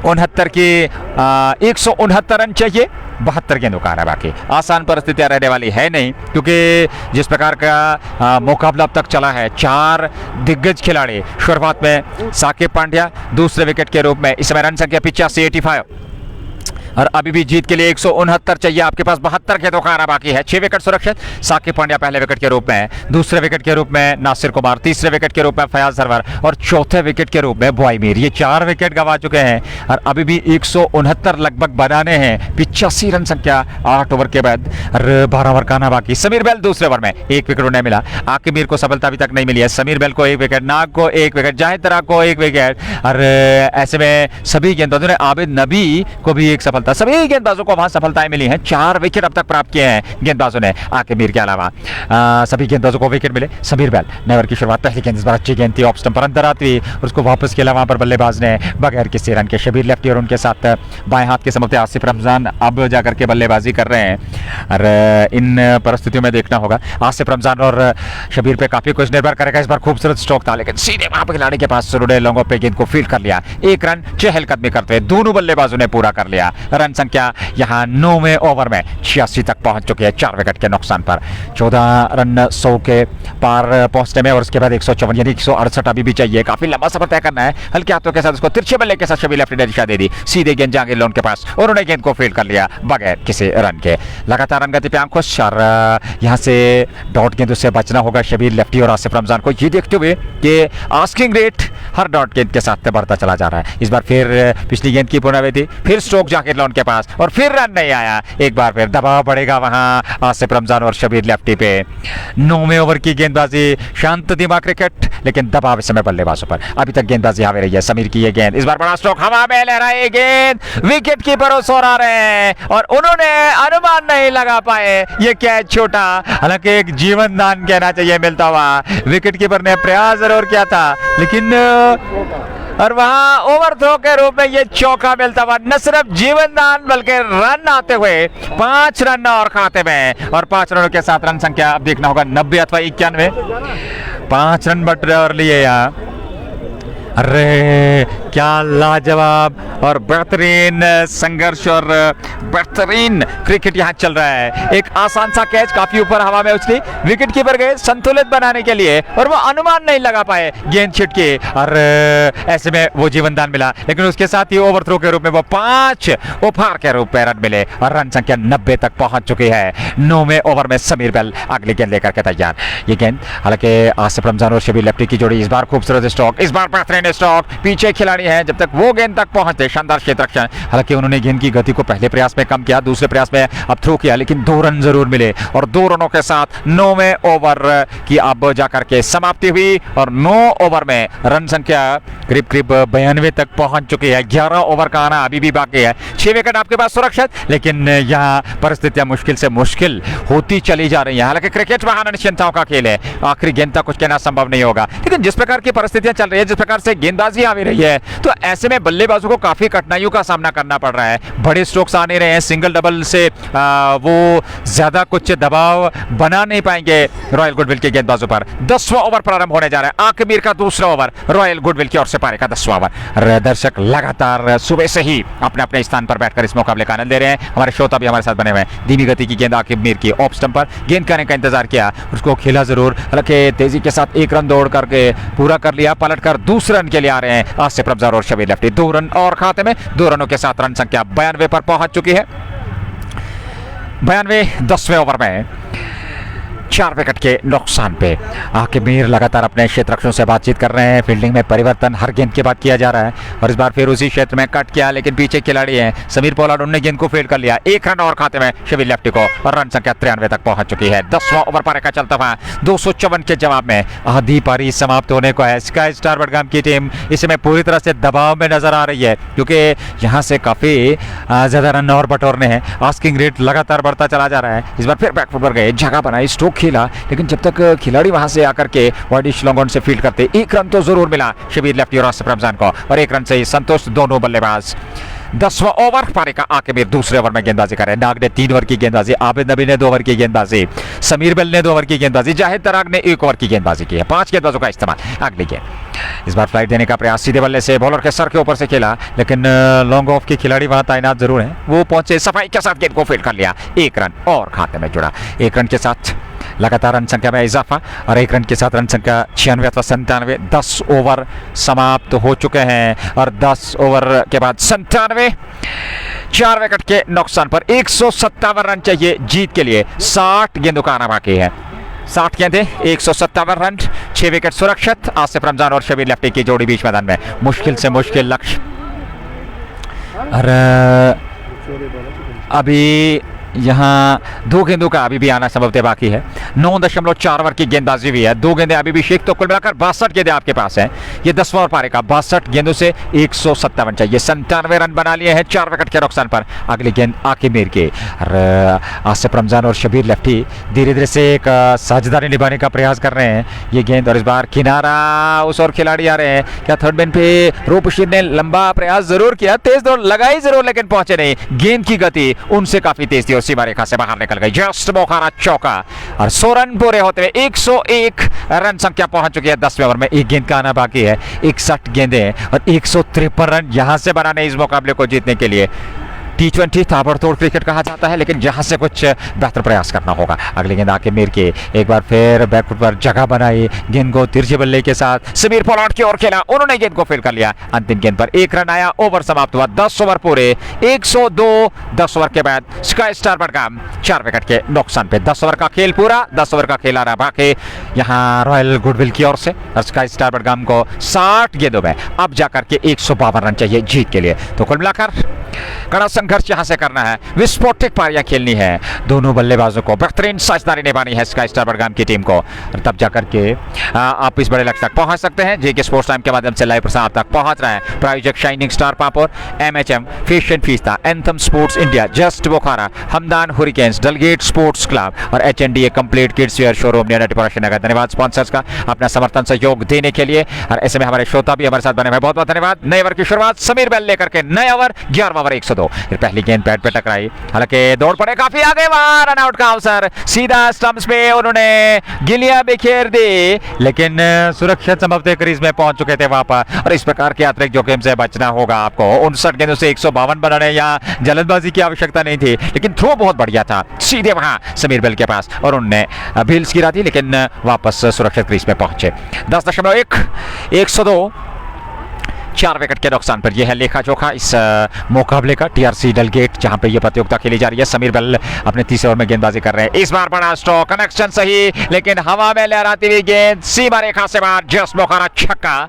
Speaker 1: 169 रन चाहिए, 72 गेंदों का आना बाकी। आसान परिस्थितियां रहने वाली है नहीं, क्योंकि जिस प्रकार का मुकाबला अब तक चला है, 4 दिग्गज खिलाड़ी, शुरुआत में साकिब पांड्या दूसरे विकेट के रूप में, इस समय रन संख्या 85 और अभी भी जीत के लिए 169 चाहिए, आपके पास 72 गेंदों का आना बाकी है। 6 विकेट सुरक्षित, साकिब पांड्या पहले विकेट के रूप में, दूसरे विकेट के रूप में नासिर कुमार, तीसरे विकेट के रूप में फयाज सरवर और चौथे विकेट के रूप में बॉय मीर। ये 4 विकेट गंवा चुके हैं और अभी भी 169 लगभग बनाने हैं। 85 रन संख्या 8 ओवर के बाद और 12 ओवर का आना बाकी। समीर बेल दूसरे ओवर में 1 विकेट उन्हें मिला, आकिब मीर को सफलता अभी तक नहीं मिली है। समीर बेल को 1 विकेट, नाग को 1 विकेट, जाहिद तरा को 1 विकेट और ऐसे में सभी गेंदबाजों ने, आबिद नबी को भी 1 सफलता, सभी गेंदबाजों को वहां सफलताएं मिली हैं। 4 विकेट अब तक प्राप्त किए हैं गेंदबाजों ने, आकिब मीर के अलावा सभी गेंदबाजों को विकेट मिले। समीर बेल ने ओवर की शुरुआत, पहली गेंद इस बार अच्छी गेंद थी, ऑफ स्टंप पर अंदर आती और उसको वापस खेला वहां पर बल्लेबाज ने बगैर किसी रन के। शबीर लेफ्टी और उनके साथ बाएं हाथ के समर्थक आसिफ रमजान अब जाकर के बल्लेबाजी कर रहे हैं और इन परिस्थितियों में देखना होगा आसिफ रमजान और शबीर पे काफी कुछ निर्भर करेगा। इस बार खूबसूरत स्ट्रोक था, लेकिन सीधे वहां पर खिलाड़ी के पास सुरुड़े लोगों पे गेंद को फील्ड कर लिया। 1 रन चहलकदमी करते हुए दोनों बल्लेबाजों ने पूरा कर लिया रन संख्या यहाँ 9वें ओवर में 86 तक पहुंच चुकी है 4 विकेट के नुकसान पर। 14 रन 100 के पार पहुंचने में और उसके बाद 154 यानी 168 अभी भी चाहिए। काफी लंबा सफर तय करना है। हल्के हाथों के साथ उसको तिरछे बल्ले के साथ शबीर लेफ्टी ने दिशा दे दी। सीधे गेंद जहांगीर लोन के पास और उन्होंने गेंद को फील्ड कर लिया बगैर किसी रन के। लगातार रन गति पे अंकुश और यहाँ से डॉट गेंद से बचना होगा शबीर लेफ्टी और आसिफ रमजान को, ये देखते हुए कि आस्किंग रेट हर डॉट गेंद के साथ बढ़ता चला जा रहा है। इस बार फिर पिछली गेंद की पुनरावृत्ति, फिर स्ट्रोक जहांगीर लोन के पास और फिर रन नहीं आया। एक बार फिर दबाव बढ़ेगा वहां आसिफ रमजान और शबीर लेफ्टी पे। 9वें ओवर की गेंदबाजी, शांत दिमाग क्रिकेट, लेकिन दबाव इस समय बल्लेबाजों पर। अभी तक गेंदबाजी हावी रही है। समीर की ये गेंद, इस बार बड़ा स्ट्रोक, हवा में लहराई गेंद, विकेट कीपर सौर आ रहे हैं और उन्होंने अनुमान नहीं लगा पाए ये कैच छोटा। हालांकि एक जीवन दान कहना चाहिए मिलता हुआ। विकेट कीपर ने प्रयास जरूर किया था लेकिन और वहां ओवर थ्रो के रूप में ये चौका मिलता हुआ। न सिर्फ जीवन दान बल्कि रन आते हुए 5 रन और खाते में और 5 रनों के साथ रन संख्या अब देखना होगा 90 अथवा 91। 5 रन बट और लिए यहाँ। अरे क्या लाजवाब और बेहतरीन संघर्ष और बेहतरीन क्रिकेट यहाँ चल रहा है। एक आसान सा कैच काफी ऊपर हवा में उछली, विकेट कीपर गए संतुलित बनाने के लिए और वो अनुमान नहीं लगा पाए, गेंद छिटकी और ऐसे में वो जीवन दान मिला। लेकिन उसके साथ ही ओवर थ्रो के रूप में वो 5 उपहार के रूप में रन मिले और रन संख्या 90 तक पहुंच चुकी है। 9वें ओवर में समीर बेल अगली गेंद लेकर के तैयार। ये गेंद हालांकि आसिफ रमजान और शबीर लेफ्टी की जोड़ी, इस बार खूबसूरत स्ट्रोक, इस बार बेहतरीन स्ट्रोक, पीछे खिलाड़ी हैं जब तक वो गेंद तक पहुंचते शानदार क्षेत्र रक्षण। हालांकि उन्होंने गेंद की गति को पहले प्रयास में कम किया, दूसरे प्रयास में अब थ्रो किया लेकिन 2 रन जरूर मिले और 2 रनों के साथ 9वें ओवर की अब जाकर के समाप्ति हुई और 9 ओवर में रन संख्या करीब करीब 92 तक पहुंच चुकी है। 11 ओवर का आना अभी भी बाकी है। 6 विकेट आपके पास सुरक्षित, लेकिन यहाँ परिस्थितियां मुश्किल से मुश्किल होती चली जा रही हैं। हालांकि क्रिकेट वहां अनिश्चितताओं का खेल है, आखिरी गेंद तक कुछ कहना संभव नहीं होगा, लेकिन जिस प्रकार की परिस्थितियां चल रही है, जिस प्रकार से गेंदबाजी आ रही है, तो ऐसे में बल्लेबाजों को काफी कठिनाइयों का सामना करना पड़ रहा है। बड़े स्ट्रोक्स आ नहीं रहे हैं, सिंगल डबल से वो ज्यादा कुछ दबाव बना नहीं पाएंगे रॉयल गुडविल के गेंदबाजों पर। 10वां ओवर प्रारंभ होने जा रहा है, आखिर का दूसरा ओवर रॉयल गुडविल की ओर से पारी का 10वां ओवर। दर्शक लगातार सुबह से ही अपने अपने स्थान पर बैठकर इस मुकाबले का आनंद ले रहे हैं। हमारे श्रोता भी हमारे साथ बने हुए हैं। धीमी गति की गेंद आकिब मीर की ऑफ स्टंप पर, गेंद करने का इंतजार किया, उसको खेला जरूर, हालांकि तेजी के साथ 1 रन दौड़ करके पूरा कर लिया। पलटकर दूसरे रन के लिए आ रहे हैं आसिफ रमजान और शबीर लेफ्टी। 2 रन और खाते में, 2 रनों के साथ रन संख्या 92 पर पहुंच चुकी है। 92 10वें ओवर में 4 विकेट के नुकसान पे आकिब मीर लगातार अपने क्षेत्र रक्षकों से बातचीत कर रहे हैं। फील्डिंग में परिवर्तन हर गेंद के बाद किया जा रहा है और इस बार फिर उसी क्षेत्र में कट किया, लेकिन पीछे खिलाड़ी हैं समीर पोलार्ड, उन्होंने गेंद को फील्ड कर लिया। 1 रन और खाते में शबीर लेफ्टी को और रन संख्या 93 तक पहुंच चुकी है। 10वां ओवर पारी का चलता हुआ 254 के जवाब में आधी पारी समाप्त होने को है। स्काई स्टार बडगाम की टीम इस समय पूरी तरह से दबाव में नजर आ रही है क्योंकि यहाँ से काफी ज्यादा रन और बटोरने हैं। आस्किंग रेट लगातार बढ़ता चला जा रहा है। इस बार फिर बैकफुट पर गए, जगह बनाई, स्ट्रोक खेला, लेकिन जब तक खिलाड़ी वहां से आकर के वाइडिश लॉन्ग ऑन से फील्ड करते 1 रन तो जरूर मिला शबीर लेफ्टी और आसिफ रमजान को और 1 रन से ही संतुष्ट दोनों बल्लेबाज। 10वां ओवर पारी का आके में दूसरे ओवर में गेंदबाजी करे। नाग ने 3 ओवर की गेंदबाजी, आबिद नबी ने 2 ओवर की गेंदबाजी, समीर बेल ने 2 ओवर की गेंदबाजी, जाहिद तराग ने 1 ओवर की गेंदबाजी की है। 5 गेंदबाजों का इस्तेमाल। अगली गेंद इस बार फ्लाइट देने का प्रयास सीधे बल्ले से बॉलर के सर के ऊपर से खेला, लेकिन लॉन्ग ऑफ के खिलाड़ी वहां तैनात जरूर हैं, वो पहुंचे, सफाई के साथ गेंद को फील्ड कर लिया। 1 रन और खाते में जुड़ा। 1 रन के साथ लगातार रन संख्या में इजाफा और 1 रन के साथ रन संख्या 96 अथवा 97। 10 ओवर समाप्त हो चुके हैं और 10 ओवर के बाद 97, 4 विकेट के नुकसान पर 157 रन चाहिए जीत के लिए। 60 गेंदों का आना बाकी है। 60 गेंदें, 157 रन, 6 विकेट सुरक्षित। आसिफ रमजान और शबीर लेफ्टी की जोड़ी बीच मैदान में। मुश्किल से मुश्किल लक्ष्य और अभी यहाँ 2 गेंदों का अभी भी आना संभवतः बाकी है। 9.4 ओवर की गेंदबाजी हुई है। 2 गेंदें अभी भी शेख, तो कुल मिलाकर 62 गेंदें आपके पास हैं। ये 10वां ओवर पारी का 62 गेंदों से 157 चाहिए। 97 रन बना लिए हैं 4 विकेट के नुकसान पर। अगली गेंद आकिब मीर की। आसिफ रमजान और शबीर लेफ्टी धीरे धीरे से एक साझेदारी निभाने का प्रयास कर रहे हैं। ये गेंद और इस बार किनारा, उस और खिलाड़ी आ रहे हैं। क्या थर्ड मैन पे रूपशीर ने लंबा प्रयास जरूर किया, तेज दौड़ लगाई जरूर, लेकिन पहुंचे नहीं। गेंद की गति उनसे काफी तेज थी, सीमा रेखा से बाहर निकल गई। जस्ट मौका चौका और 100 रन पूरे होते हुए 101 रन संख्या पहुंच चुकी है। 10वें ओवर में 1 गेंद का आना बाकी है। 61 गेंदें और 153 रन यहां से बनाने इस मुकाबले को जीतने के लिए। T20 ताबड़तोड़ क्रिकेट कहा जाता है, लेकिन जहां से कुछ बेहतर प्रयास करना होगा। अगली गेंद आके मीर के एक बार फिर बैकफुट पर जगह बनाई, गेंद को तिरछे बल्ले के साथ समीर पोलार्ड की ओर खेला, उन्होंने गेंद को फील्ड कर लिया। अंतिम गेंद पर 1 रन आया, ओवर समाप्त हुआ। 10 ओवर पूरे, 102। 10 ओवर के बाद स्काई स्टार बडगाम 4 विकेट के नुकसान पे। 10 ओवर का खेल पूरा, 10 ओवर का खेल आ रहा बाकी यहाँ रॉयल गुडविल की ओर से। और स्काई स्टार बडगाम को 60 गेंदों में अब जाकर के 152 रन चाहिए जीत के लिए। तो कुल मिलाकर कड़ा संघर्ष यहां से करना है, विस्फोटक पारियां खेलनी है, दोनों बल्लेबाजों को बेहतरीन साझेदारी निभानी है स्काई स्टार बडगाम की टीम को, और तब जाकर के आप इस बड़े लक्ष्य तक पहुंच सकते हैं। जेके स्पोर्ट्स टाइम के माध्यम से लाइव प्रसार तक पहुंच रहा है। प्रायोजक shining star Pampore, MHM, fashion fiesta, anthem sports India, just Bukhara, Hamdan hurricanes, Dalgate sports club और HNDA complete kids wear showroom near Tipura Srinagar. धन्यवाद स्पॉन्सर्स का अपना समर्थन सहयोग देने के लिए, और ऐसे में हमारे श्रोता भी हमारे साथ बने हुए, बहुत बहुत धन्यवाद। नए ओवर की शुरुआत समीर बेल लेकर के, नए ओवर 11वां ओवर 102। फिर पहली गेंद पैड पे टकराई, हालांकि दौड़ पड़े काफी आगे, वहां रन आउट का अवसर, सीधा स्टंप्स पे उन्होंने गिलियां बिखेर दी, लेकिन सुरक्षित संभवतः क्रीज में पहुंच चुके थे वहां पर। और इस प्रकार के अतिरिक्त जोखिम से बचना होगा आपको। 59 गेंदों से 152 बनाने या जल्दबाजी की आवश्यकता नहीं थी, लेकिन थ्रो बहुत बढ़िया था सीधे वहां समीर बेल के पास, और उन्होंने भील्स गिरा दी, लेकिन वापस सुरक्षित क्रीज में पहुंचे। 10.1, 102, 4 विकेट के नुकसान पर। यह है लेखा जोखा इस मुकाबले का। TRC डलगेट जहां पे यह प्रतियोगिता खेली जा रही है। समीर बेल अपने तीसरे ओवर में गेंदबाजी कर रहे हैं। इस बार बड़ा स्ट्रोक, कनेक्शन सही, लेकिन हवा में लहराती हुई गेंद सीमा रेखा से बाहर, जस्ट बोखारा छक्का।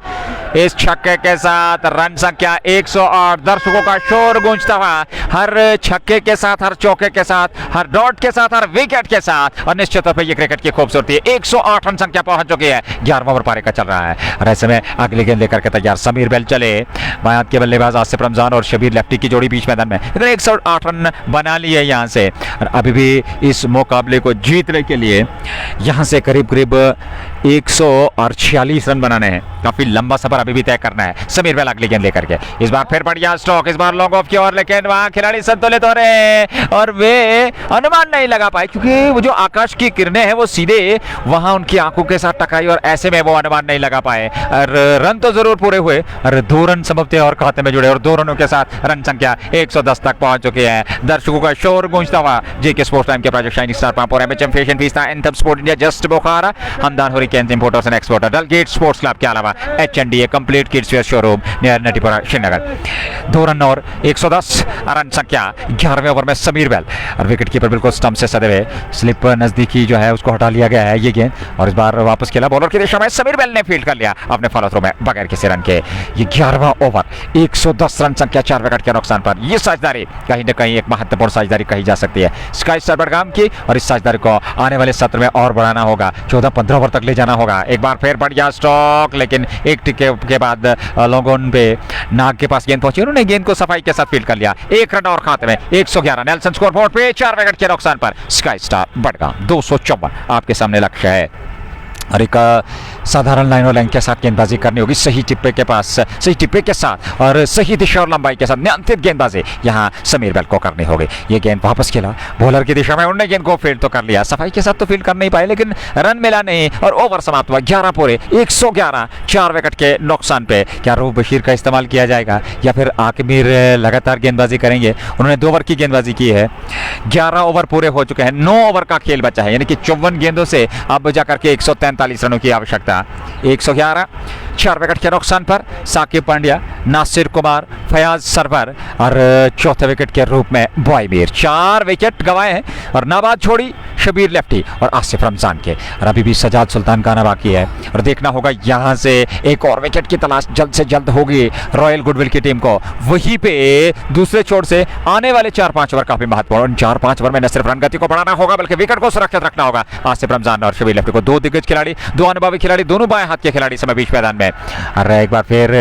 Speaker 1: इस छक्के के साथ रन संख्या 108। दर्शकों का शोर गूंजता हुआ हर छक्के के साथ, हर चौके के साथ, हर डॉट के साथ, हर विकेट के साथ, और निश्चित तौर पर यह क्रिकेट की खूबसूरती है। 108 रन संख्या पहुंच चुकी है। 11वां ओवर पारी का चल रहा है, और ऐसे में अगली गेंद लेकर के तैयार समीर बेल चले। बायां के बल्लेबाज आसिफ रमजान और शबीर लेफ्टी की जोड़ी बीच मैदान में, इधर 108 रन बना लिए यहां से, और अभी भी इस मुकाबले को जीतने के लिए यहां से करीब करीब 146 रन बनाने हैं। काफी लंबा सफर अभी भी तय करना है। समीर बेल अगली गेंद लेकर के, इस बार फिर बढ़िया स्ट्रोक, इस बार लॉन्ग ऑफ की ओर, लेकिन वहां खिलाड़ी संतुलित हो रहे हैं और वे अनुमान नहीं लगा पाए, क्योंकि वो जो आकाश की किरणें हैं वो सीधे वहां उनकी आंखों के साथ टकराई, और ऐसे में वो अनुमान नहीं लगा पाए। और रन तो जरूर पूरे हुए, और 2 रन संभवतः और खाते में जुड़े, और 2 रनों के साथ रन संख्या 110 तक पहुंच चुके हैं। दर्शकों का शोर गूंजता हुआ जेके स्पोर्ट्स टाइम के प्रायोजक shining star Pampore, MHM fashion fiesta, anthem sport India, just Bukhara, Hamdan hurricanes importers and exporter, Dalgate sports club के अलावा HNDA complete kids wear showroom near Natipora Srinagar. 2 run और 110 रन संख्या 11वें ओवर में समीर बेल, और विकेट कीपर बिल्कुल स्टंप से सदे हुए, स्लिप नजदीकी जो है उसको हटा लिया गया है ये गेंद, और इस बार वापस खेला बॉलर की दिशा में, समीर बेल ने फील्ड कर लिया अपने फॉलो थ्रो में बगैर किसी रन के। ये 11वां ओवर 110 रन संख्या 4 विकेट के नुकसान पर। यह साझेदारी कहीं न कहीं एक महत्वपूर्ण साझेदारी कही जा सकती है स्काई स्टार बडगाम की, और इस साझेदारी को आने वाले सत्र में और बढ़ाना होगा, 14-15 ओवर तक ले जाना होगा। एक बार फिर बढ़िया स्ट्रोक, लेकिन एक टिके के बाद लोगों पे नाग के पास गेंद पहुंची, उन्होंने गेंद को सफाई के साथ फील्ड कर लिया। 1 रन और खाते में 111। नेल्सन स्कोरबोर्ड पे 4 विकेट के नुकसान पर स्काई स्टार बडगाम 254 आपके सामने लक्ष्य है। और एक साधारण लाइन और लेंथ के साथ गेंदबाजी करनी होगी, सही टिप्पे के पास, सही टिप्पे के साथ और सही दिशा और लंबाई के साथ नियंत्रित गेंदबाजी यहाँ समीर बेल को करनी होगी। ये गेंद वापस खेला बॉलर की दिशा में, उन्होंने गेंद को फील्ड तो कर लिया, सफाई के साथ तो फील्ड कर नहीं पाए, लेकिन रन मिला नहीं, और ओवर समाप्त हुआ 11 पूरे 111, 4 विकेट के नुकसान पे। क्या रूफ बशीर का इस्तेमाल किया जाएगा या फिर आकिमीर लगातार गेंदबाजी करेंगे? उन्होंने 2 ओवर की गेंदबाजी की है, 11 ओवर पूरे हो चुके हैं, 9 ओवर का खेल बचा है, यानी कि 54 गेंदों से अब जाकर के 143 रनों की आवश्यकता। 111, 4 विकेट के नुकसान पर साकिब पांड्या, नासिर कुमार, फयाज सरवर और चौथे विकेट के रूप में बॉय मीर। 4 विकेट गंवाए हैं और नाबाद छोड़ी शबीर लेफ्टी और आसिफ रमजान के, और अभी भी सजाद सुल्तान का आना बाकी है, और देखना होगा यहां से एक और विकेट की तलाश जल्द से जल्द होगी रॉयल गुडविल की टीम को। वहीं पे दूसरे छोर से आने वाले 4-5 ओवर काफी महत्वपूर्ण, 4-5 ओवर में न सिर्फ रन गति को बढ़ाना होगा बल्कि विकेट को सुरक्षित रखना होगा। आसिफ रमजान और शबीर लेफ्टी को 2 दिग्गज खिलाड़ी, 2 अनुभवी खिलाड़ी, दोनों बाएं हाथ के खिलाड़ी समय बीच मैदान में। और एक बार फिर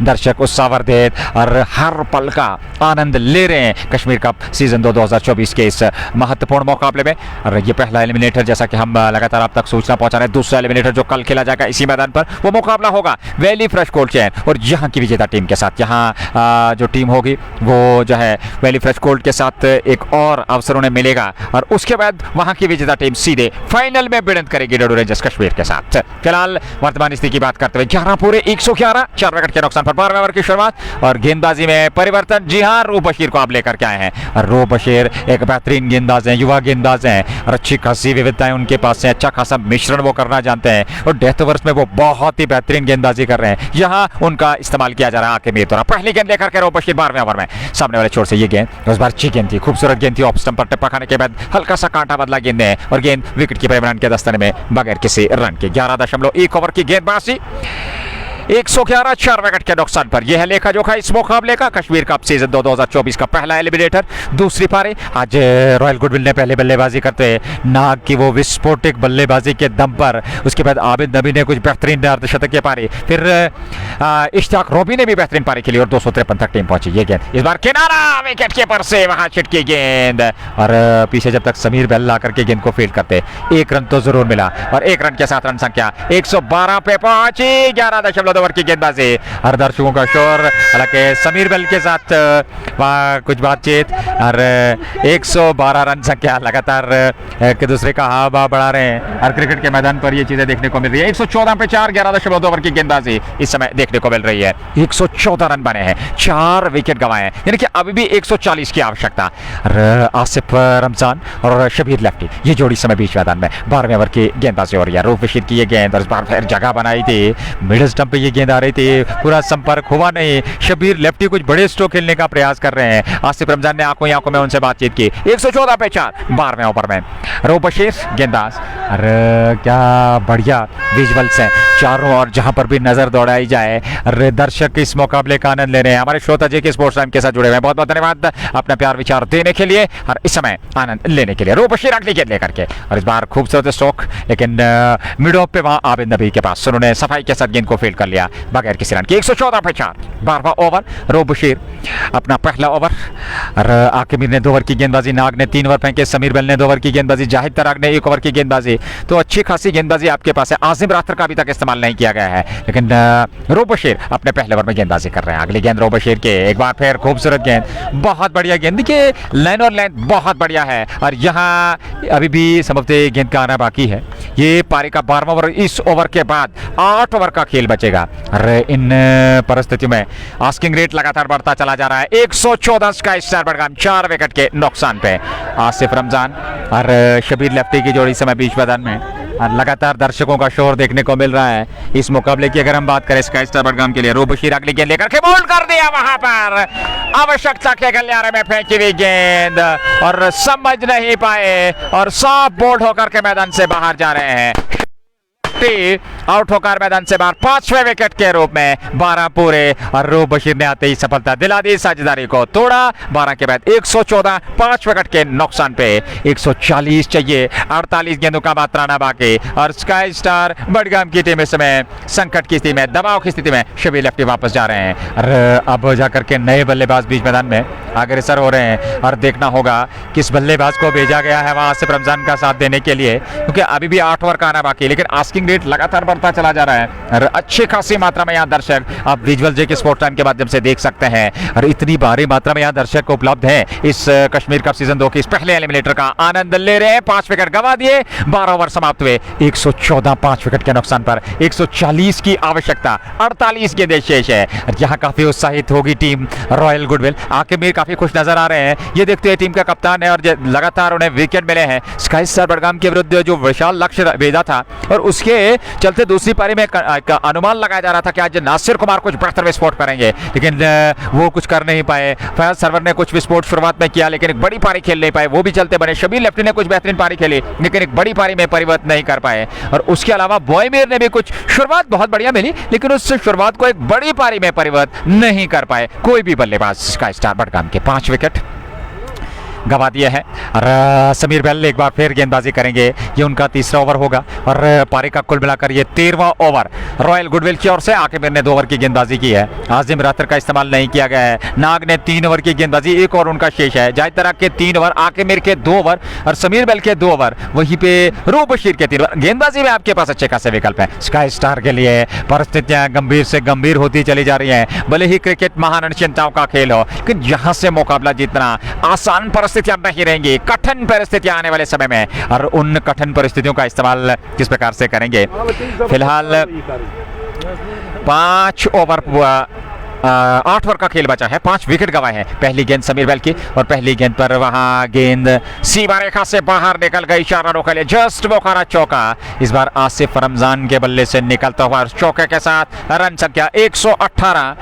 Speaker 1: दर्शक उत्साह देत और हर पल का आनंद ले रहे हैं कश्मीर कप सीजन 2 2024 के इस महत्वपूर्ण मुकाबले में। और ये पहला एलिमिनेटर, जैसा कि हम लगातार आप तक सूचना पहुंचा रहे हैं, दूसरा एलिमिनेटर जो कल खेला जाएगा इसी मैदान पर, वो मुकाबला होगा वैली फ्रेश कोल्ड चेन और यहाँ की विजेता टीम के साथ। यहाँ जो टीम होगी वो जो है वैली फ्रेश कोल्ड के साथ एक और अवसर उन्हें मिलेगा, और उसके बाद वहां की विजेता टीम सीधे फाइनल में भिड़ंत करेगी डोडो रेंजर्स कश्मीर के साथ। फिलहाल वर्तमान स्थिति की बात करते हुए 11 12 पूरे 111, 4 विकेट के नुकसान पर 12वें ओवर की शुरुआत और गेंदबाजी में परिवर्तन। जी हां, रूप बशीर को आप लेकर के आए हैं। रूप बशीर एक बेहतरीन गेंदबाज हैं, युवा गेंदबाज हैं और अच्छी खासी विविधताएं उनके पास है, अच्छा खासा मिश्रण वो करना जानते हैं और डेथ ओवर्स में वो बहुत ही बेहतरीन गेंदबाजी कर रहे हैं। यहां उनका इस्तेमाल किया जा रहा है आके में। पहली गेंद लेकर के रूप बशीर 12वें ओवर में सामने वाले छोर से ये गेंद इस बार अच्छी गेंद थी, खूबसूरत गेंद थी। ऑफ स्टंप पर टिप्पा खाने के बाद हल्का सा कांटा बदला गेंद है और गेंद विकेट कीपर इमरान के दस्ताने में बगैर किसी रन के। 11.1 ओवर की गेंदबाजी, 111, 4 विकेट के नुकसान पर। यह है लेखा जोखा इस मुकाबले का। कश्मीर कप सीजन 2024 का पहला एलिमिनेटर, दूसरी पारी। आज रॉयल गुडविल ने पहले बल्लेबाजी करते नाग की वो विस्फोटक बल्लेबाजी के दम पर, उसके बाद आबिद नबी ने कुछ बेहतरीन अर्धशतकीय पारी, फिर इश्तियाक रोबी ने भी बेहतरीन पारी खेली और 253 तक टीम पहुंची। ये गेंद इस बार किनारा, विकेट कीपर से वहां छिटकी गेंद और पीछे जब तक समीर बेल ला करके गेंद को फील्ड करते, 1 रन तो जरूर मिला और 1 रन के साथ रन संख्या 112 पे पहुंची। 11 ओवर की गेंदबाजी, हर दर्शकों का शोर। हालांकि समीर बेल के साथ कुछ बातचीत और 112 रन संख्या लगातार एक दूसरे का हवा बढ़ा रहे हैं। हर क्रिकेट के मैदान पर ये चीजें देखने को मिल रही है। 114 पे 4, 11 ओवर की गेंदबाजी इस समय देखने को मिल रही है। 114 रन बने हैं, 4 विकेट गंवाए हैं, यानी कि अभी भी 140 की आवश्यकता। आसिफ रमजान और शबीर लेफ्टी ये जोड़ी समय बीच मैदान में 12वें ओवर की गेंदबाजी हो रही है। रूप बशीर की ये गेंद और इस बार फिर जगह बनाई थी, मिडिल स्टंप पे ये गेंद आ रही थी, पूरा संपर्क हुआ नहीं। शबीर लेफ्टी कुछ बड़े स्ट्रोक खेलने का प्रयास कर रहे हैं। आसिफ रमजान ने आंखों ही आंखों में उनसे बातचीत की। 114 पे 4, 12वें ओवर में रूप बशीर गेंदबाज। अरे क्या बढ़िया विजुअल्स हैं चारों ओर, जहां पर भी नजर दौड़ाई जाए। अरे दर्शक इस मुकाबले का आनंद ले रहे हैं। हमारे श्रोता जी के स्पोर्ट्स टाइम के साथ जुड़े हुए हैं, बहुत बहुत धन्यवाद अपना प्यार विचार देने के लिए और इस समय आनंद लेने के लिए। रूप बशीर अगली गेंद लेकर के और इस बार खूबसूरत स्ट्रोक, लेकिन मिड ऑफ पे वहां आबिद नबी के पास उन्होंने सफाई के साथ गेंद को फील्ड कर लिया बगैर किसी रन के। 114 पे 4, 12वां ओवर। रूप बशीर अपना पहला ओवर और आकिमिर ने 2 ओवर की गेंदबाजी, नाग ने 3 ओवर फेंके, समीर बेल ने 2 ओवर की गेंदबाजी, जाहिद तराग ने 1 ओवर की गेंदबाजी। तो अच्छी खासी गेंदबाजी आपके पास है। आजिम राथर का अभी तक इस्तेमाल नहीं किया गया है, लेकिन रूप बशीर अपने पहले ओवर में गेंदबाजी कर रहे हैं। अगली गेंद रूप बशीर के, एक बार फिर खूबसूरत गेंद, बहुत बढ़िया गेंद। देखिए लाइन और लेंथ बहुत बढ़िया है और यहाँ अभी भी संभवतः गेंद का आना बाकी है। ये पारी का 12वां ओवर, इस ओवर के बाद 8 ओवर का खेल बचेगा। अरे इन परिस्थितियों में आस्किंग रेट लगातार बढ़ता चला जा रहा है। 114 का स्टार बढ़ाम, 4 विकेट के नुकसान पे। आसिफ रमजान और शबीर लेफ्टी की जोड़ी समय बीच मैदान में और लगातार दर्शकों का शोर देखने को मिल रहा है इस मुकाबले की। अगर हम बात करें स्काई स्टार बडगाम के लिए, रूप बशीर अगली गेंद लेकर के बोल्ड कर दिया वहां पर, आवश्यकता के गलियारे में फेंकी हुई गेंद और समझ नहीं पाए और सॉफ्ट बोल्ड होकर के मैदान से बाहर जा रहे हैं। आउट होकर मैदान से बाहर 5वें विकेट के रूप में। 12 पूरे और रूप बशीर ने आते ही सफलता दिला दी, साझेदारी को तोड़ा। 12 के बाद 114, 5 विकेट के नुकसान पे 140 चाहिए। 48 गेंदों का मात्राना बाकी और स्काई स्टार बडगाम की टीम इस समय संकट की स्थिति में, दबाव की स्थिति में। शबीर लेफ्टी वापस जा रहे हैं और अब जाकर के नए बल्लेबाज बीच मैदान में अग्रसर हो रहे हैं और देखना होगा किस बल्लेबाज को भेजा गया है वहां से रमजान का साथ देने के लिए, क्योंकि अभी भी 8 ओवर का आना बाकी है। लेकिन आस्किंग रेट लगातार बढ़ता चला जा रहा है और अच्छी खासी मात्रा में यहाँ दर्शक आप विजुअल जे के स्पोर्ट टाइम के माध्यम से देख सकते हैं और इतनी भारी मात्रा में यहाँ दर्शक उपलब्ध हैं इस कश्मीर कप सीजन 2 के इस पहले एलिमिनेटर का आनंद ले रहे हैं। 5 विकेट गंवा दिए, 12 ओवर समाप्त हुए। 114, 5 विकेट के नुकसान पर 140 की आवश्यकता, 48 गेंदें शेष है। यहाँ काफी उत्साहित होगी टीम रॉयल गुडविल। आकिमिर काफी खुश नजर आ रहे हैं, ये देखते हुए टीम का कप्तान है और लगातार उन्हें विकेट मिले हैं। स्काई स्टार बडगाम के विरुद्ध जो विशाल लक्ष्य भेजा था और उसके चलते दूसरी पारी में अनुमान लगाया जा रहा था कि आज नासिर कुमार कुछ बेहतर विस्फोट करेंगे, लेकिन वो कुछ कर नहीं पाए। फयाज सरवर ने कुछ विस्फोट शुरुआत में किया लेकिन एक बड़ी पारी खेल नहीं पाए, वो भी चलते बने। शबीर लेफ्टी ने कुछ बेहतरीन पारी खेली लेकिन एक बड़ी पारी में परिवर्तन नहीं कर पाए और उसके अलावा बॉयमेर ने भी कुछ शुरुआत बहुत बढ़िया मिली लेकिन उस शुरुआत को एक बड़ी पारी में परिवर्तन नहीं कर पाए कोई भी बल्लेबाज। स्काई स्टार बडगाम के 5 विकेट गवा दिए हैं और समीर बेल एक बार फिर गेंदबाजी करेंगे। ये उनका तीसरा ओवर होगा और पारी का कुल मिलाकर ये 13वां ओवर रॉयल गुडविल की ओर से। आकिमिर ने 2 ओवर की गेंदबाजी की है, आजिम रातर का इस्तेमाल नहीं किया गया है। नाग ने 3 ओवर की गेंदबाजी, 1 ओवर उनका शेष है। जाहिद तराग के 3 ओवर, आकिमिर के 2 ओवर और समीर बेल के 2 ओवर, वहीं पे रूप बशीर के 3 ओवर। गेंदबाजी में आपके पास अच्छे खासे विकल्प हैं। स्काई स्टार के लिए परिस्थितियां गंभीर से गंभीर होती चली जा रही हैं। भले ही क्रिकेट महान चिंताओं का खेल हो लेकिन यहां से मुकाबला जीतना आसान परिस्थितियां नहीं रहेंगी, कठिन परिस्थितियां आने वाले समय में और उन कठिन परिस्थितियों का इस्तेमाल किस प्रकार से करेंगे। फिलहाल 5 ओवर 8 ओवर का खेल बचा है, 5 विकेट गंवाए हैं। पहली गेंद समीर बेल की और पहली गेंद पर वहां गेंद सीमा रेखा से बाहर निकल गई 4 रनों के लिए। जस्ट बोखारा चौका, इस बार आसिफ रमजान के बल्ले से निकलता हुआ चौके के साथ रन संख्या 118,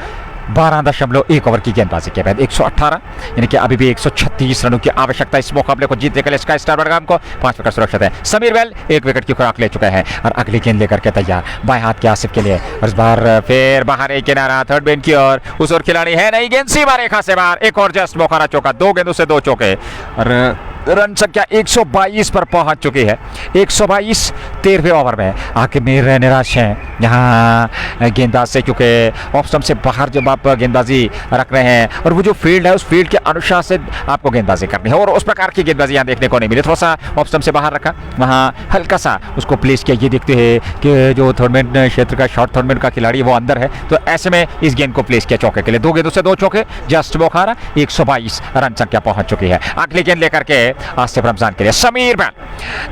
Speaker 1: 12.1 ओवर की गेंदबाजी के बाद 118, यानी कि अभी भी 136 रनों की आवश्यकता इस मुकाबले को जीतने के लिए स्काई स्टार बडगाम को। 5 विकेट सुरक्षित है। समीर बेल 1 विकेट की खुराक ले चुके हैं और अगली गेंद लेकर के तैयार बाएं हाथ के आसिफ के लिए। और इस बार फिर बाहर एक किनारा थर्ड बैन की ओर, उस ओर खिलाड़ी है नहीं, गेंद सीमा रेखा से बाहर। एक और जस्ट बोखारा चौका, 2 गेंदों से 2 चौके और रन संख्या 122 पर पहुंच चुकी है। 122 13वें ओवर में आखिर निराश हैं यहाँ गेंदबाज से, क्योंकि ऑफ स्टंप से बाहर जब आप गेंदबाजी रख रहे हैं और वो जो फील्ड है उस फील्ड के अनुसार से आपको गेंदबाजी करनी है और उस प्रकार की गेंदबाजी यहाँ देखने को नहीं मिली। थोड़ा सा ऑफ स्टंप से बाहर रखा, वहाँ हल्का सा उसको प्लेस किया। ये देखते हैं कि जो थर्डमैन क्षेत्र का शॉर्ट थर्डमैन का खिलाड़ी है वो अंदर है, तो ऐसे में इस गेंद को प्लेस किया चौके के लिए। 2 गेंदों से 2 चौके, जस्ट बोखारा 122 रन संख्या पहुंच चुकी है। अगली गेंद लेकर के आसिफ रमजान के लिए समीर बेल,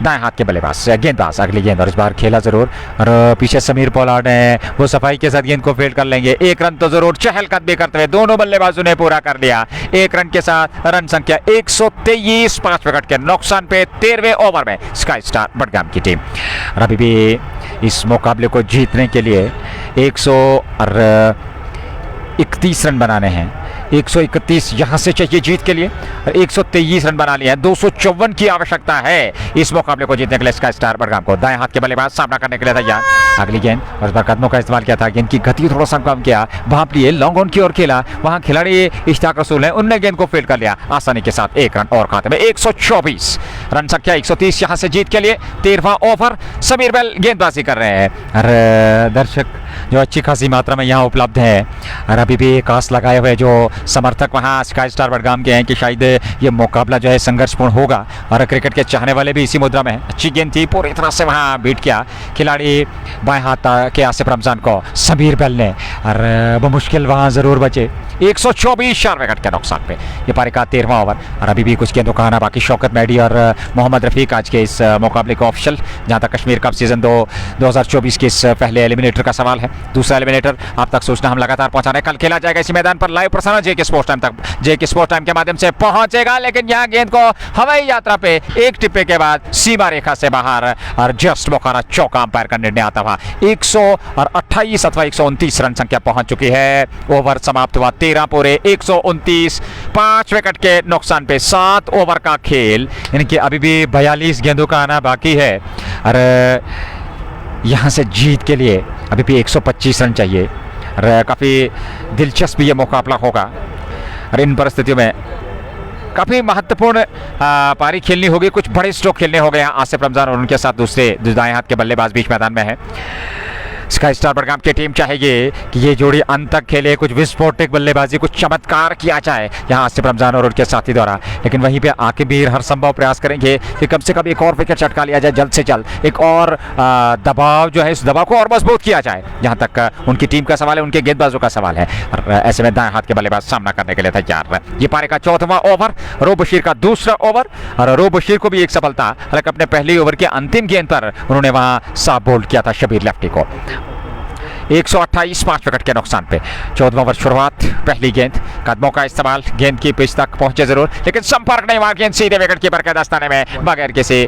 Speaker 1: दाएं हाथ के बल्लेबाज गेंदबाज। अगली गेंद और इस बार खेला जरूर और पीछे समीर पोलार्ड है, वो सफाई के साथ गेंद को फील्ड कर लेंगे। 1 रन तो जरूर चहलकदमी करते हुए दोनों बल्लेबाजों ने पूरा कर लिया। 1 रन के साथ रन संख्या 123, 5 विकेट के नुकसान पे 13वें ओवर में स्काई स्टार बडगाम की टीम। और अभी भी इस मुकाबले को जीतने के लिए 131 रन बनाने हैं। 131 यहां से चाहिए जीत के लिए और 123 रन बना लिए हैं। 254 की आवश्यकता है इस मुकाबले को जीतने के लिए स्काई स्टार बडगाम को। दाएं हाथ के बल्लेबाज सामना करने के लिए तैयार। अगली गेंद और इस बार कदमों का इस्तेमाल किया था, गेंद की गति थोड़ा सा कम किया, भाप लिए लॉन्ग ऑन की ओर खेला। वहां खिलाड़ी इश्ताक रसूल है, उनने गेंद को फील्ड कर लिया आसानी के साथ। 1 रन और खाते में 124 रन संख्या 130 यहां से जीत के लिए। 13वां ओवर, समीर बेल गेंदबाजी कर रहे हैं और दर्शक जो अच्छी खासी मात्रा में यहाँ उपलब्ध है और अभी भी एक आस लगाए हुए जो समर्थक वहाँ स्काई स्टार बडगाम के हैं कि शायद ये मुकाबला जो है संघर्षपूर्ण होगा और क्रिकेट के चाहने वाले भी इसी मुद्रा में हैं। अच्छी गेंद थी, पूरी तरह से वहाँ बीट किया खिलाड़ी बाएं हाथ के आसिफ रमजान को समीर बेल ने और बमुश्किल वहाँ ज़रूर बचे। 124 4 विकेट के नुकसान पे ये पारी का 13वां ओवर और अभी भी कुछ गेंदों का आना बाकी। शौकत मेहदी और मोहम्मद रफीक आज के इस मुकाबले को ऑफिशियल, जहाँ तक कश्मीर कप सीजन 2024 के इस पहले एलिमिनेटर का सवाल है। दूसरा एलिमिनेटर आप तक सूचना हम लगातार पहुंचाने, कल खेला जाएगा इसी मैदान पर। लाइव प्रसारण जेके स्पोर्ट्स टाइम तक, जेके स्पोर्ट्स टाइम के माध्यम से पहुंचेगा, लेकिन यहां गेंद को हवाई यात्रा पे एक टिप्पे के बाद सीमा रेखा से बाहर और जस्ट बोखारा चौका अंपायर का निर्णय आता हुआ। 128 अथवा 129 रन संख्या पहुंच चुकी है। ओवर समाप्त हुआ 13 पूरे 129, 5 विकेट के नुकसान पे 7 ओवर का खेल, यानी कि अभी भी 42 गेंदों का आना बाकी है और यहाँ से जीत के लिए अभी भी 125 रन चाहिए और काफ़ी दिलचस्प ये मुकाबला होगा और इन परिस्थितियों में काफ़ी महत्वपूर्ण पारी खेलनी होगी। कुछ बड़े स्ट्रोक खेलने हो गए आसिफ रमजान और उनके साथ दूसरे दाएं हाथ के बल्लेबाज बीच मैदान में है। स्काई स्टार बडगाम की टीम चाहेगी कि ये जोड़ी अंत तक खेले, कुछ विस्फोटक बल्लेबाजी, कुछ चमत्कार किया जाए यहाँ आसिफ रमजान और उनके साथी द्वारा, लेकिन वहीं पे आके भी हर संभव प्रयास करेंगे कि कम से कम एक और विकेट चटका लिया जाए जल्द से जल्द। एक और दबाव जो है इस दबाव को और मजबूत किया जाए, जहाँ तक उनकी टीम का सवाल है, उनके गेंदबाजों का सवाल है। और ऐसे में दाएं हाथ के बल्लेबाज सामना करने के लिए तैयार। ये पारी का 4वां ओवर, रो बशीर का दूसरा ओवर और रो बशीर को भी एक सफलता, हालांकि अपने पहले ओवर के अंतिम गेंद पर उन्होंने वहां साफ बोल्ड किया था शबीर लेफ्टी को। 128 5 विकेट के नुकसान पे 14वां ओवर शुरुआत। पहली गेंद, कदमों का इस्तेमाल, गेंद की पिच तक पहुंचे जरूर लेकिन संपर्क नहीं हुआ। गेंद सीधे विकेट कीपर के दस्ताने में बगैर किसी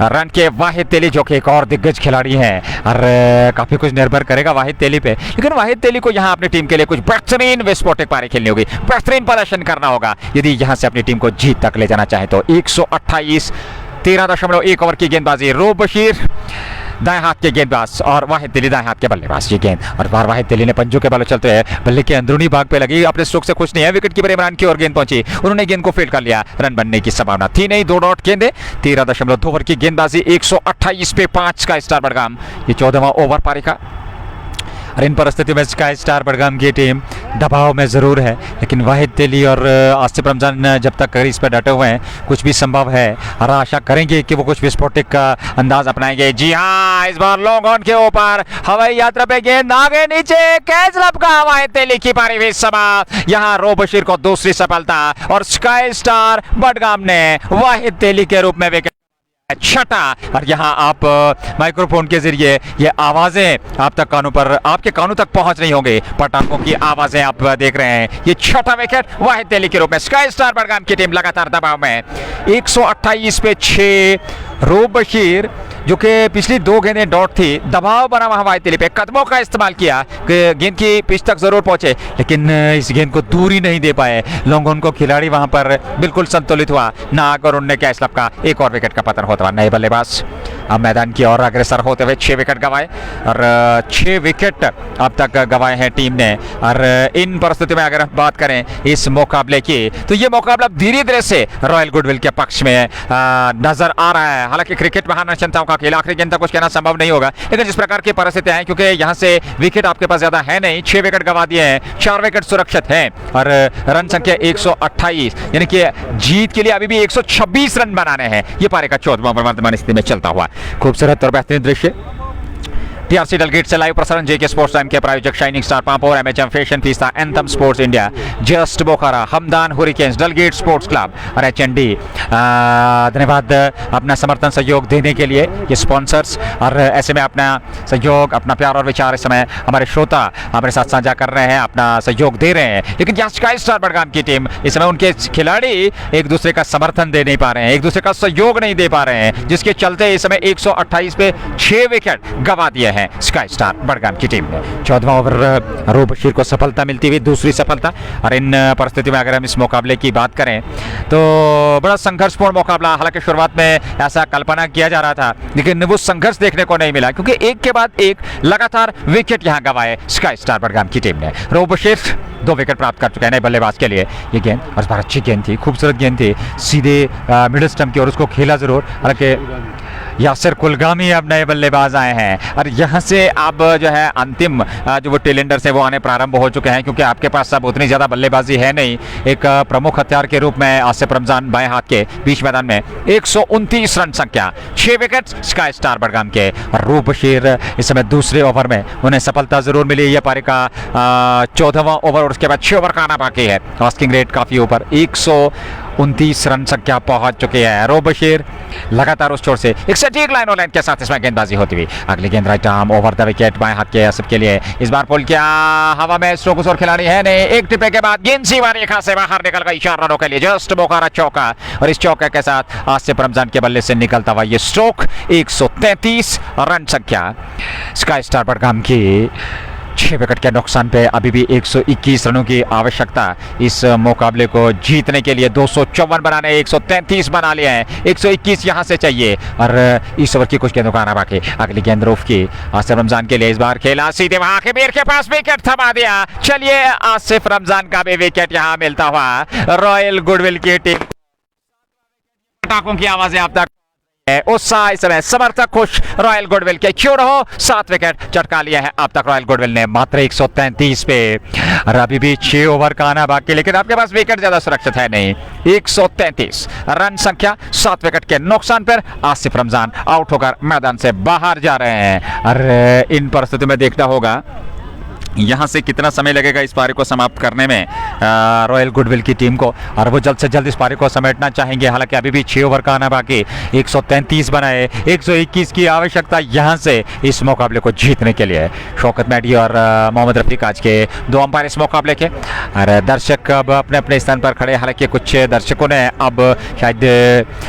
Speaker 1: रन के वाहिद तेली, जो कि एक और दिग्गज खिलाड़ी हैं और काफ़ी कुछ निर्भर करेगा वाहिद तेली पे, लेकिन वाहिद तेली को यहाँ अपनी टीम के लिए कुछ बेहतरीन विस्फोटक पारी खेलनी होगी, बेहतरीन प्रदर्शन करना होगा यदि यहाँ से अपनी टीम को जीत तक ले जाना चाहे तो। 128 13.1 ओवर की गेंदबाजी। रो बशीर दाएं हाथ के गेंदबाज और वाहिद तेली दाएं हाथ के बल्लेबाज। ये गेंद और बार वाहिद तेली ने पंजों के बल्ले चलते हैं, बल्ले के अंदरूनी भाग पे लगी, अपने स्ट्रोक से खुश नहीं है। विकेट कीपर इमरान की ओर गेंद पहुंची, उन्होंने गेंद को फील्ड कर लिया, रन बनने की संभावना थी नहीं। 2 डॉट गेंदे, 13.2 ओवर की गेंदबाजी। 128 पे 5 का स्टार बडगाम, ये 14वां ओवर पारी का। और इन परिस्थितियों में स्काई स्टार बडगाम की टीम दबाव में ज़रूर है, लेकिन वाहिद तेली और आसिफ रमजान जब तक क्रीज पर डटे हुए हैं कुछ भी संभव है और आशा करेंगे कि वो कुछ विस्फोटक का अंदाज अपनाएंगे। जी हाँ, इस बार लॉन्ग ऑन के ऊपर हवाई यात्रा पे गेंद आगे नीचे, कैच लपका, वाहिद तेली की पारी भी समाप्त। यहाँ रो बशीर को दूसरी सफलता और स्काई स्टार बडगाम ने वाहिद तेली के रूप में विकेट छठा। और यहाँ आप माइक्रोफोन के जरिए ये आवाजें आप तक कानों पर, आपके कानों तक पहुंच रही होंगी। पटाखों की आवाजें आप देख रहे हैं। ये छठा विकेट वाहिद तेली के रूप में। स्काई स्टार बडगाम की टीम लगातार दबाव में 128 पे 6। रूप बशीर जो कि पिछली 2 गेंदें डॉट थी, दबाव बना वहां वाहिद तेली पे, कदमों का इस्तेमाल किया कि गेंद की पिच तक जरूर पहुंचे, लेकिन इस गेंद को दूरी नहीं दे पाए। लॉन्ग ऑन को खिलाड़ी वहां पर बिल्कुल संतुलित हुआ नाग और उनने कैच का एक और विकेट का पतन होता हुआ। नए बल्लेबाज अब मैदान की ओर अग्रसर होते हुए 6 विकेट गंवाए और 6 विकेट अब तक गंवाए हैं टीम ने। और इन परिस्थितियों में अगर हम बात करें इस मुकाबले की, तो ये मुकाबला धीरे धीरे से रॉयल गुडविल के पक्ष में नजर आ रहा है। हालांकि क्रिकेट महान क्षमताओं का खेल, आखिरी गेंद तक कुछ कहना संभव नहीं होगा, लेकिन जिस प्रकार की परिस्थितियां हैं, क्योंकि यहाँ से विकेट आपके पास ज्यादा है नहीं, 6 विकेट गंवा दिए हैं, 4 विकेट सुरक्षित हैं और रन संख्या 128, यानी कि जीत के लिए अभी भी 126 रन बनाने हैं। ये पारी का 14वां ओवर वर्तमान स्थिति में चलता हुआ। खूबसूरत और बेहतरीन दृश्य टीआरसी डलगेट से लाइव प्रसारण जेके स्पोर्ट्स टाइम के प्रायोजक shining star Pampore, MHM fashion fiesta, anthem sports India, just Bukhara, Hamdan hurricanes, Dalgate sports club और एचएनडी। धन्यवाद अपना समर्थन सहयोग देने के लिए ये स्पॉन्सर्स। और ऐसे में अपना सहयोग, अपना प्यार और विचार इस समय हमारे श्रोता हमारे साथ साझा कर रहे हैं, अपना सहयोग दे रहे हैं। लेकिन यहाँ स्काई स्टार बडगाम की टीम इस समय, उनके खिलाड़ी एक दूसरे का समर्थन दे नहीं पा रहे हैं, एक दूसरे का सहयोग नहीं दे पा रहे हैं, जिसके चलते इस समय 128 पे 6 विकेट गंवा दिए हैं स्काई स्टार बडगाम की टीम ने। 14वां ओवर रूप बशीर को सफलता मिलती हुई, दूसरी सफलता। और इन परिस्थितियों में अगर हम इस मुकाबले की बात करें तो बड़ा संघर्षपूर्ण मुकाबला। हालांकि शुरुआत में ऐसा कल्पना किया जा रहा था, लेकिन वो संघर्ष देखने को नहीं मिला, क्योंकि एक के बाद एक लगातार विकेट यहां गंवाए स्काई स्टार बडगाम की टीम ने। रूप बशीर 2 विकेट प्राप्त कर चुके हैं नए बल्लेबाज के लिए। ये गेंद और बहुत अच्छी गेंद थी, खूबसूरत गेंद थी, सीधे मिडिल स्टंप की, और उसको खेला जरूर। हालांकि यासिर कुलगामी अब नए बल्लेबाज आए हैं और यहाँ से अब जो है अंतिम जो वो टेलेंडर्स है वो आने प्रारंभ हो चुके हैं, क्योंकि आपके पास अब उतनी ज़्यादा बल्लेबाजी है नहीं। एक प्रमुख हथियार के रूप में आसिफ रमजान बाएं हाथ के बीच मैदान में 129 रन संख्या, 6 विकेट स्काई स्टार बडगाम के। और रूप बशीर इस समय दूसरे ओवर में उन्हें सफलता जरूर मिली। यह पारी का 14वां ओवर और उसके बाद 6 ओवर का आना बाकी है। आस्किंग रेट काफ़ी ऊपर 129 रन संख्या पहुंच चुके हैं। रूप बशीर लगातार उस छोर से एक सटीक लाइन और लाइन के साथ इसमें गेंदबाजी होती हुई। अगली गेंद right arm over the wicket बाएं हाथ के आसिफ के लिए। इस बार पुल किया, हवा में स्ट्रोक और खिलाड़ी है नहीं, एक टिप्पे के बाद गेंद सीमा रेखा से बाहर निकल गई 4 रनों के लिए। जस्ट बोखारा चौका और इस चौके के साथ आसिफ रमजान के बल्ले से निकलता हुआ ये स्ट्रोक। 133 रन संख्या स्काई स्टार बडगाम की। 6 विकेट के नुकसान पे अभी भी 121 रनों की आवश्यकता इस मुकाबले को जीतने के लिए। 254 बनाने, 133 बना लिए हैं, 121 यहां से चाहिए और इस ओवर की कुछ गेंदों का आना बाकी। अगली गेंद रूफ की आसिफ रमजान के लिए। इस बार खेला सीधे वहां के बेर के पास, विकेट थमा दिया। चलिए आसिफ रमजान का भी विकेट यहां मिलता हुआ रॉयल गुडविल की टीम। पटाखों की आवाजें आप तक उस समय समर्थक खुश रॉयल गुडविल के। क्यों रहो, 7 विकेट चटका लिया है अब तक रॉयल गुडविल ने मात्र 133 पे। और अभी भी 6 ओवर का आना बाकी, लेकिन आपके पास विकेट ज्यादा सुरक्षित है नहीं। 133 रन संख्या, 7 विकेट के नुकसान पर आसिफ रमजान आउट होकर मैदान से बाहर जा रहे हैं। और इन परिस्थितियों में देखना होगा यहाँ से कितना समय लगेगा इस पारी को समाप्त करने में रॉयल गुडविल की टीम को, और वो जल्द से जल्द इस पारी को समेटना चाहेंगे। हालांकि अभी भी 6 ओवर का आना बाकी, 133 बनाए, 121 की आवश्यकता यहाँ से इस मुकाबले को जीतने के लिए। शौकत मैडी और मोहम्मद रफीक आज के 2 अंपायर इस मुकाबले के। और दर्शक अब अपने अपने स्थान पर खड़े। हालांकि कुछ दर्शकों ने अब शायद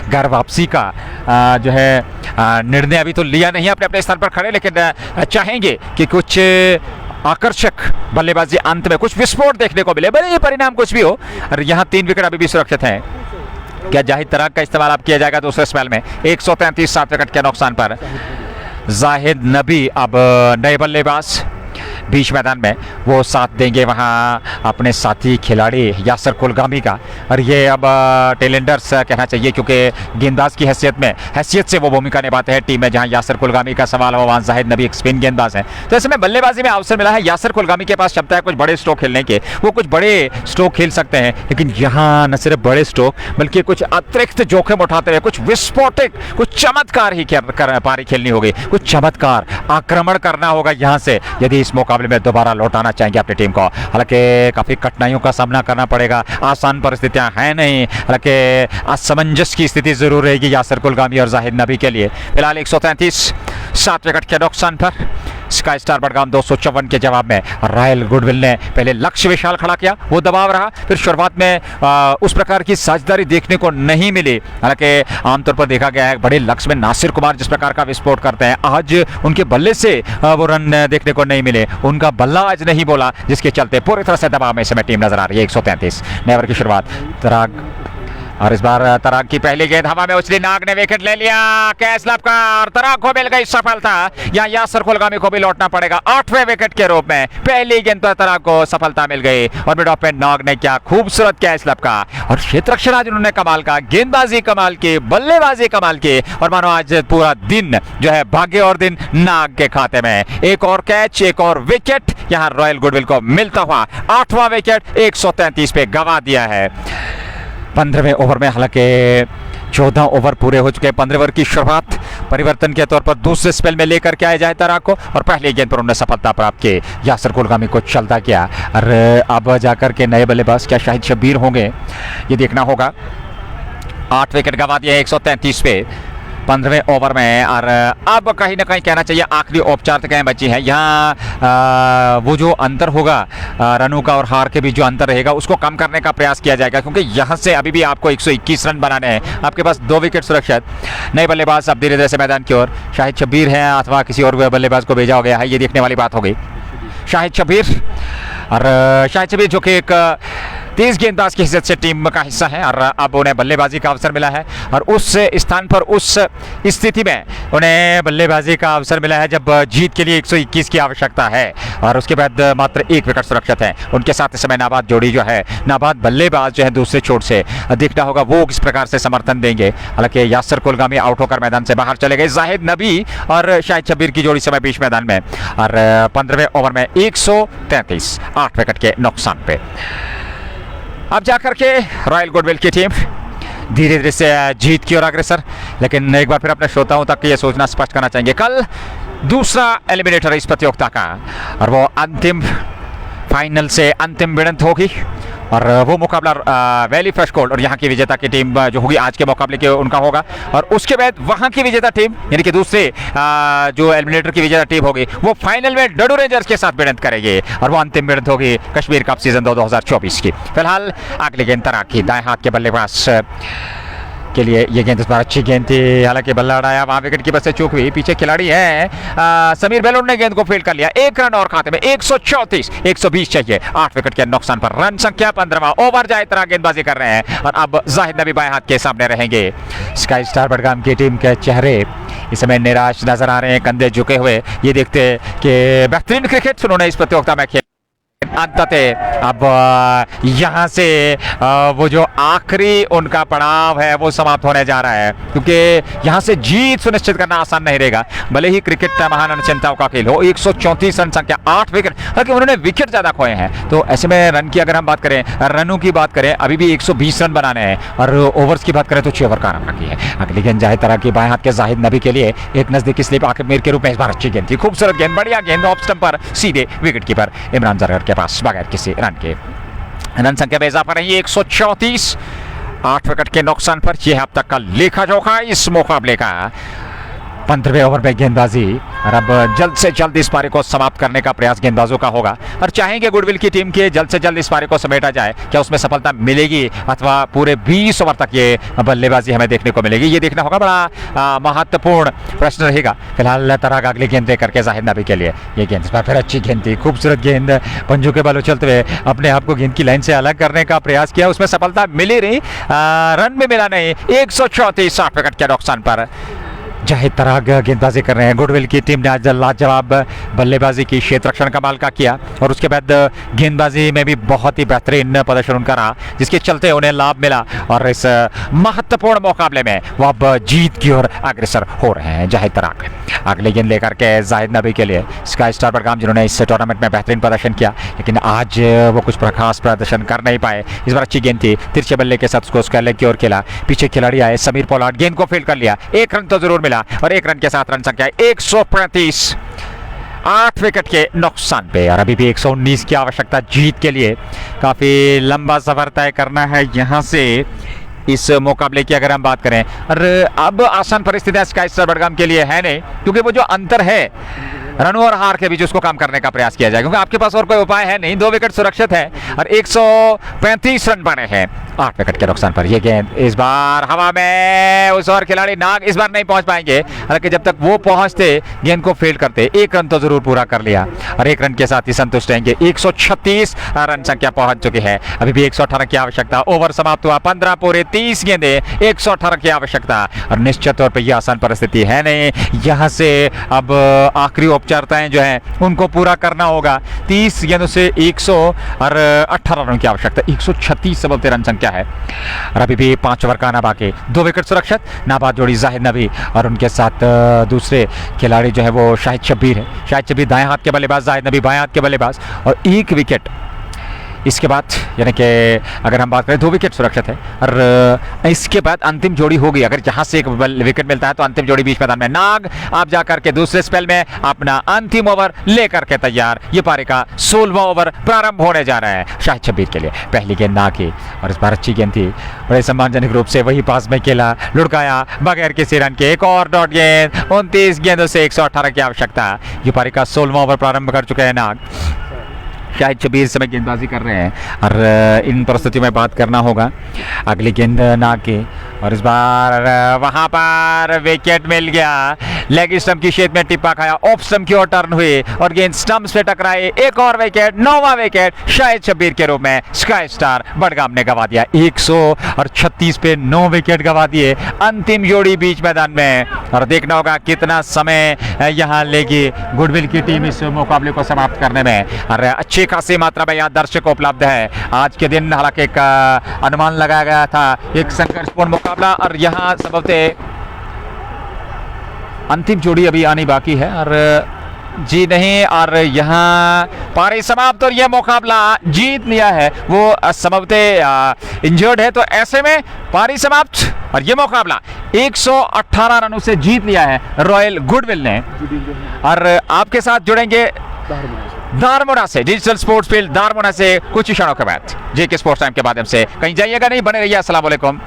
Speaker 1: घर वापसी का जो है निर्णय अभी तो लिया नहीं, अपने अपने स्थान पर खड़े, लेकिन चाहेंगे कि कुछ आकर्षक बल्लेबाजी अंत में कुछ विस्फोट देखने को मिले, भले ये परिणाम कुछ भी हो। और यहाँ 3 विकेट अभी भी सुरक्षित हैं। क्या जाहिद तराक का इस्तेमाल अब किया जाएगा दूसरे स्पेल में? 133 7 विकेट के नुकसान पर जाहिद नबी अब नए बल्लेबाज बीच मैदान में वो साथ देंगे वहाँ अपने साथी खिलाड़ी यासिर कुलगामी का। और ये अब टेलेंडर्स कहना चाहिए, क्योंकि गेंदबाज की हैसियत से वो भूमिका निभाते हैं टीम में। जहाँ यासिर कुलगामी का सवाल हो, वहाँ जाहिद नबी एक स्पिन गेंदबाज हैं। तो ऐसे में बल्लेबाजी में अवसर मिला है। यासिर कुलगामी के पास क्षमता है कुछ बड़े स्ट्रोक खेलने के, वो कुछ बड़े स्ट्रोक खेल सकते हैं, लेकिन यहाँ न सिर्फ बड़े स्ट्रोक बल्कि कुछ अतिरिक्त जोखिम उठाते हुए कुछ विस्फोटक, कुछ चमत्कार ही पारी खेलनी होगी, कुछ चमत्कार आक्रमण करना होगा यहाँ से यदि इस मौका
Speaker 2: मुकाबले में दोबारा लौटाना चाहेंगे अपनी टीम को। हालांकि काफ़ी कठिनाइयों का सामना करना पड़ेगा, आसान परिस्थितियां हैं नहीं, हालांकि असमंजस की स्थिति जरूर रहेगी यासिर कुलगामी और जाहिद नबी के लिए। फिलहाल 133 7 विकेट के नुकसान पर स्काई स्टार बडगाम 254 के जवाब में रॉयल गुडविल ने पहले लक्ष्य विशाल खड़ा किया, वो दबाव रहा, फिर शुरुआत में उस प्रकार की साझेदारी देखने को नहीं मिली। हालांकि आमतौर पर देखा गया है बड़े लक्ष्य में नासिर कुमार जिस प्रकार का विस्फोट करते हैं, आज उनके बल्ले से वो रन देखने को नहीं मिले, उनका बल्ला आज नहीं बोला, जिसके चलते पूरी तरह से दबाव में इस समय टीम नजर आ रही है। 133 नए ओवर की शुरुआत तराग, और इस बार तराग की पहली गेंद हवा में उछली, नाग ने विकेट ले लिया, कैच लपकार, तराग को मिल गई सफलता। यहाँ यासिर कुलगामी को भी लौटना पड़ेगा 8वें विकेट के रूप में। पहली गेंद पर तराग को सफलता मिल गई और मिड ऑफ में नाग ने क्या खूबसूरत कैच लपका, और क्षेत्र रक्षण आज उन्होंने कमाल का, गेंदबाजी कमाल की, बल्लेबाजी कमाल की, और मानो आज पूरा दिन जो है भाग्य और दिन नाग के खाते में। एक और कैच, एक और विकेट यहाँ रॉयल गुडविल को मिलता हुआ 8वां विकेट 133 पे गंवा दिया है 15वें ओवर में। हालांकि 14 ओवर पूरे हो चुके हैं। 15 ओवर की शुरुआत परिवर्तन के तौर पर दूसरे स्पेल में लेकर के आए जाए तराग को, और पहली गेंद पर उन्होंने सफलता प्राप्त की, यासिर कुलगामी को चलता किया। और अब जाकर के नए बल्लेबाज क्या शाहिद शब्बीर होंगे, ये देखना होगा। 8 विकेट गंवा दिए 133 पे 15वें ओवर में। और अब कहीं ना कहीं कहना चाहिए आखिरी औपचारिकताएं बची हैं। यहाँ वो जो अंतर होगा रनों का और हार के बीच जो अंतर रहेगा उसको कम करने का प्रयास किया जाएगा, क्योंकि यहाँ से अभी भी आपको 121 रन बनाने हैं, आपके पास 2 विकेट सुरक्षित। नए बल्लेबाज अब धीरे धीरे से मैदान की ओर, शाहिद शब्बीर हैं अथवा किसी और बल्लेबाज को भेजा हो गया है, ये देखने वाली बात होगी। शाहिद शब्बीर, और शाहिद शब्बीर जो कि एक तेज गेंदबाज की हैसियत से टीम का हिस्सा है, और अब उन्हें बल्लेबाजी का अवसर मिला है, और उस स्थान पर उस स्थिति में उन्हें बल्लेबाजी का अवसर मिला है जब जीत के लिए 121 की आवश्यकता है, और उसके बाद मात्र 1 विकेट सुरक्षित है। उनके साथ इस समय नाबाद जोड़ी जो है, नाबाद बल्लेबाज जो है दूसरे छोर से, देखना होगा वो किस प्रकार से समर्थन देंगे। हालांकि यासिर कुलगामी आउट होकर मैदान से बाहर चले गए, जाहिद नबी और शाहिद शब्बीर की जोड़ी समय बीच मैदान में, और 15वें ओवर में 133 8 विकेट के नुकसान पे अब जाकर के रॉयल गुडविल की टीम धीरे धीरे से जीत की ओर अग्रसर। लेकिन एक बार फिर अपने श्रोताओं तक ये सोचना स्पष्ट करना चाहेंगे, कल दूसरा एलिमिनेटर इस प्रतियोगिता का, और वो अंतिम फाइनल से अंतिम भिड़ंत होगी, और वो मुकाबला वैली फ्रेश गोल्ड और यहाँ की विजेता की टीम जो होगी आज के मुकाबले के उनका होगा, और उसके बाद वहाँ की विजेता टीम यानी कि दूसरे जो एलिमिनेटर की विजेता टीम होगी वो फाइनल में डडू रेंजर्स के साथ भिड़ंत करेगी, और वो अंतिम भिड़ंत होगी कश्मीर कप सीजन 2024 की। फिलहाल अगली गेंद तराग की, दाएं हाथ के बल्लेबाज के लिए ये गेंद इस बार अच्छी गेंद थी, हालांकि बल्ला उड़ाया, वहां विकेट कीपर से चूक हुई, पीछे खिलाड़ी है समीर बेलोन ने गेंद को फील्ड कर लिया, 1 रन और खाते में 134 120 चाहिए 8 विकेट के नुकसान पर। रन संख्या 15वां ओवर जाए तरह गेंदबाजी कर रहे हैं, और अब जाहिद नबी बाएं हाथ के सामने रहेंगे। स्काई स्टार बडगाम की टीम के चेहरे इस समय निराश नजर आ रहे हैं, कंधे झुके हुए, ये देखते कि बेहतरीन क्रिकेट उन्होंने इस प्रतियोगिता में खेला। अंततः अब यहाँ से वो जो आखिरी उनका पड़ाव है वो समाप्त होने जा रहा है, क्योंकि यहाँ से जीत सुनिश्चित करना आसान नहीं रहेगा, भले ही क्रिकेट महान अनुचिंताओं का खेल हो। 134 रन संख्या 8 विकेट, हालांकि उन्होंने विकेट ज्यादा खोए हैं, तो ऐसे में रन की अगर हम बात करें, रनों की बात करें, अभी भी 120 रन बनाने हैं, और ओवर्स की बात करें तो 6 ओवर का रन बाकी है। अगली गेंद जाहिद तरह की बाएं हाथ के जाहिद नबी के लिए एक नजदीकी स्लिप आखिर मीर के रूप में, इस बार अच्छी गेंद थी, खूबसूरत गेंद, बढ़िया गेंद, ऑफ स्टंप पर सीधे विकेट कीपर इमरान जरगर के पास बगैर किसी रन के। रन संख्या में इजाफा रही 134 8 विकेट के नुकसान पर। यह अब तक का लेखा जोखा इस मुकाबले का। 15वें ओवर में गेंदबाजी, और अब जल्द से जल्द इस पारी को समाप्त करने का प्रयास गेंदबाजों का होगा, और चाहेंगे गुडविल की टीम के जल्द से जल्द इस पारी को समेटा जाए। क्या उसमें सफलता मिलेगी अथवा पूरे 20 ओवर तक ये बल्लेबाजी हमें देखने को मिलेगी, ये देखना होगा, बड़ा महत्वपूर्ण प्रश्न रहेगा। फिलहाल तराग अगली गेंद दे करके जाहिद नबी के लिए, ये गेंद इस बार फिर अच्छी गेंद थी, खूबसूरत गेंद, पंजों के बल उछलते हुए अपने आप को गेंद की लाइन से अलग करने का प्रयास किया, उसमें सफलता मिली रही, रन में मिला नहीं। 134 8 विकेट के नुकसान पर जाहिद तराग गेंदबाजी कर रहे हैं। गुडविल की टीम ने आज लाजवाब बल्लेबाजी की, क्षेत्र रक्षण कमाल का किया, और उसके बाद गेंदबाजी में भी बहुत ही बेहतरीन प्रदर्शन उनका रहा, जिसके चलते उन्हें लाभ मिला, और इस महत्वपूर्ण मुकाबले में वो अब जीत की ओर अग्रसर हो रहे हैं जाहिद तराग। अगली गेंद लेकर के जाहिद नबी के लिए स्काई स्टार बडगाम, जिन्होंने इस टूर्नामेंट में बेहतरीन प्रदर्शन किया, लेकिन आज वो कुछ खास प्रदर्शन कर नहीं पाए। इस बार अच्छी गेंद थी, तिरछे बल्ले के साथ उसको उसका लेग की ओर खेला, पीछे खिलाड़ी आए समीर पोलार्ड, गेंद को फील्ड कर लिया, 1 रन तो जरूर मिला, और 1 रन के साथ रन संख्या 135 8 विकेट के नुकसान पे। और अभी भी 119 की आवश्यकता जीत के लिए। काफ़ी लंबा सफर तय करना है यहाँ से इस मुकाबले की अगर हम बात करें। और अब आसान परिस्थितियां स्काई स्टार बडगाम के लिए है नहीं, क्योंकि वो जो अंतर है रन और हार के बीच उसको कम करने का प्रयास किया जाए, क्योंकि आपके पास और कोई उपाय है नहीं। 2 विकेट सुरक्षित है और 135 रन बने हैं 8 विकेट के नुकसान पर। ये गेंद इस बार हवा में, उस और खिलाड़ी नाग इस बार नहीं पहुंच पाएंगे। हालांकि जब तक वो पहुंचते गेंद को फील्ड करते, 1 रन तो जरूर पूरा कर लिया और 1 रन के साथ ही संतुष्ट रहेंगे। 136 रन संख्या पहुंच चुकी है। अभी भी 118 की आवश्यकता। ओवर समाप्त हुआ, 15 पूरे 30 गेंदे, 118 की आवश्यकता। और निश्चित तौर पर यह आसान परिस्थिति है नहीं। यहाँ से अब आखिरी औपचारिकताएं जो हैं उनको पूरा करना होगा। 30 गेंदों से 118 रन की आवश्यकता। 136 सबलते रन संख्या है और अभी भी 5 ओवर का आना बाकी। 2 विकेट सुरक्षित। नाबाद जोड़ी जाहिद नबी और उनके साथ दूसरे खिलाड़ी जो है वो शाहिद शब्बीर है। शाहिद शब्बीर दाएं हाथ के बल्लेबाज, जाहिद नबी बाएं हाथ के बल्लेबाज। और 1 विकेट इसके बाद, यानी कि अगर हम बात करें 2 विकेट सुरक्षित है और इसके बाद अंतिम जोड़ी होगी। अगर जहां से 1 विकेट मिलता है तो अंतिम जोड़ी बीच मैदान में। नाग आप जाकर के दूसरे स्पेल में अपना अंतिम ओवर लेकर के तैयार। ये पारी का 16वां ओवर प्रारंभ होने जा रहा है शाहिद शब्बीर के लिए। पहली गेंद नाग की और इस बार अच्छी गेंद थी, बड़े सम्मानजनक रूप से वही पास में खेला, लुढ़काया बगैर किसी रन के। एक और डॉट गेंद। 29 गेंदों से 118 की आवश्यकता। ये पारी का 16वां ओवर प्रारंभ कर चुके हैं नाग। शाहिद शब्बीर समय गेंदबाजी कर रहे हैं और इन परिस्थितियों में बात करना होगा। अगली गेंद नाग की और इस बार वहां पर विकेट मिल गया। लेग स्टंप की शेप में टिप्पा खाया, ऑफ स्टंप की ओर टर्न हुई और गेंद स्टंप्स पे टकराई। एक और विकेट, 9वां विकेट शाहिद शब्बीर के रूप में स्काई स्टार बडगाम ने गंवा दिया। 136 पे 9 विकेट गंवा दिए। अंतिम जोड़ी बीच मैदान में और देखना होगा कितना समय यहाँ लेगी गुडविल की टीम इस मुकाबले को समाप्त करने में। और अच्छी खासी मात्रा में यहाँ दर्शक उपलब्ध है आज के दिन। हालांकि एक अनुमान लगाया गया था एक संघर्षपूर्ण मुकाबला और यहाँ संभवतः अंतिम जोड़ी अभी आनी बाकी है और जी नहीं। और यहाँ पारी समाप्त और यह मुकाबला जीत लिया है वो संभवतः इंजर्ड है, तो ऐसे में पारी समाप्त और यह मुकाबला 118 रनों से जीत लिया है रॉयल गुडविल ने। और आपके साथ जुड़ेंगे दारमोना से, डिजिटल स्पोर्ट्स फील्ड दारमोना से कुछ क्षणों के बाद। जेके स्पोर्ट्स टाइम के माध्यम से कहीं जाइएगा नहीं, बने रहिए। अस्सलाम वालेकुम।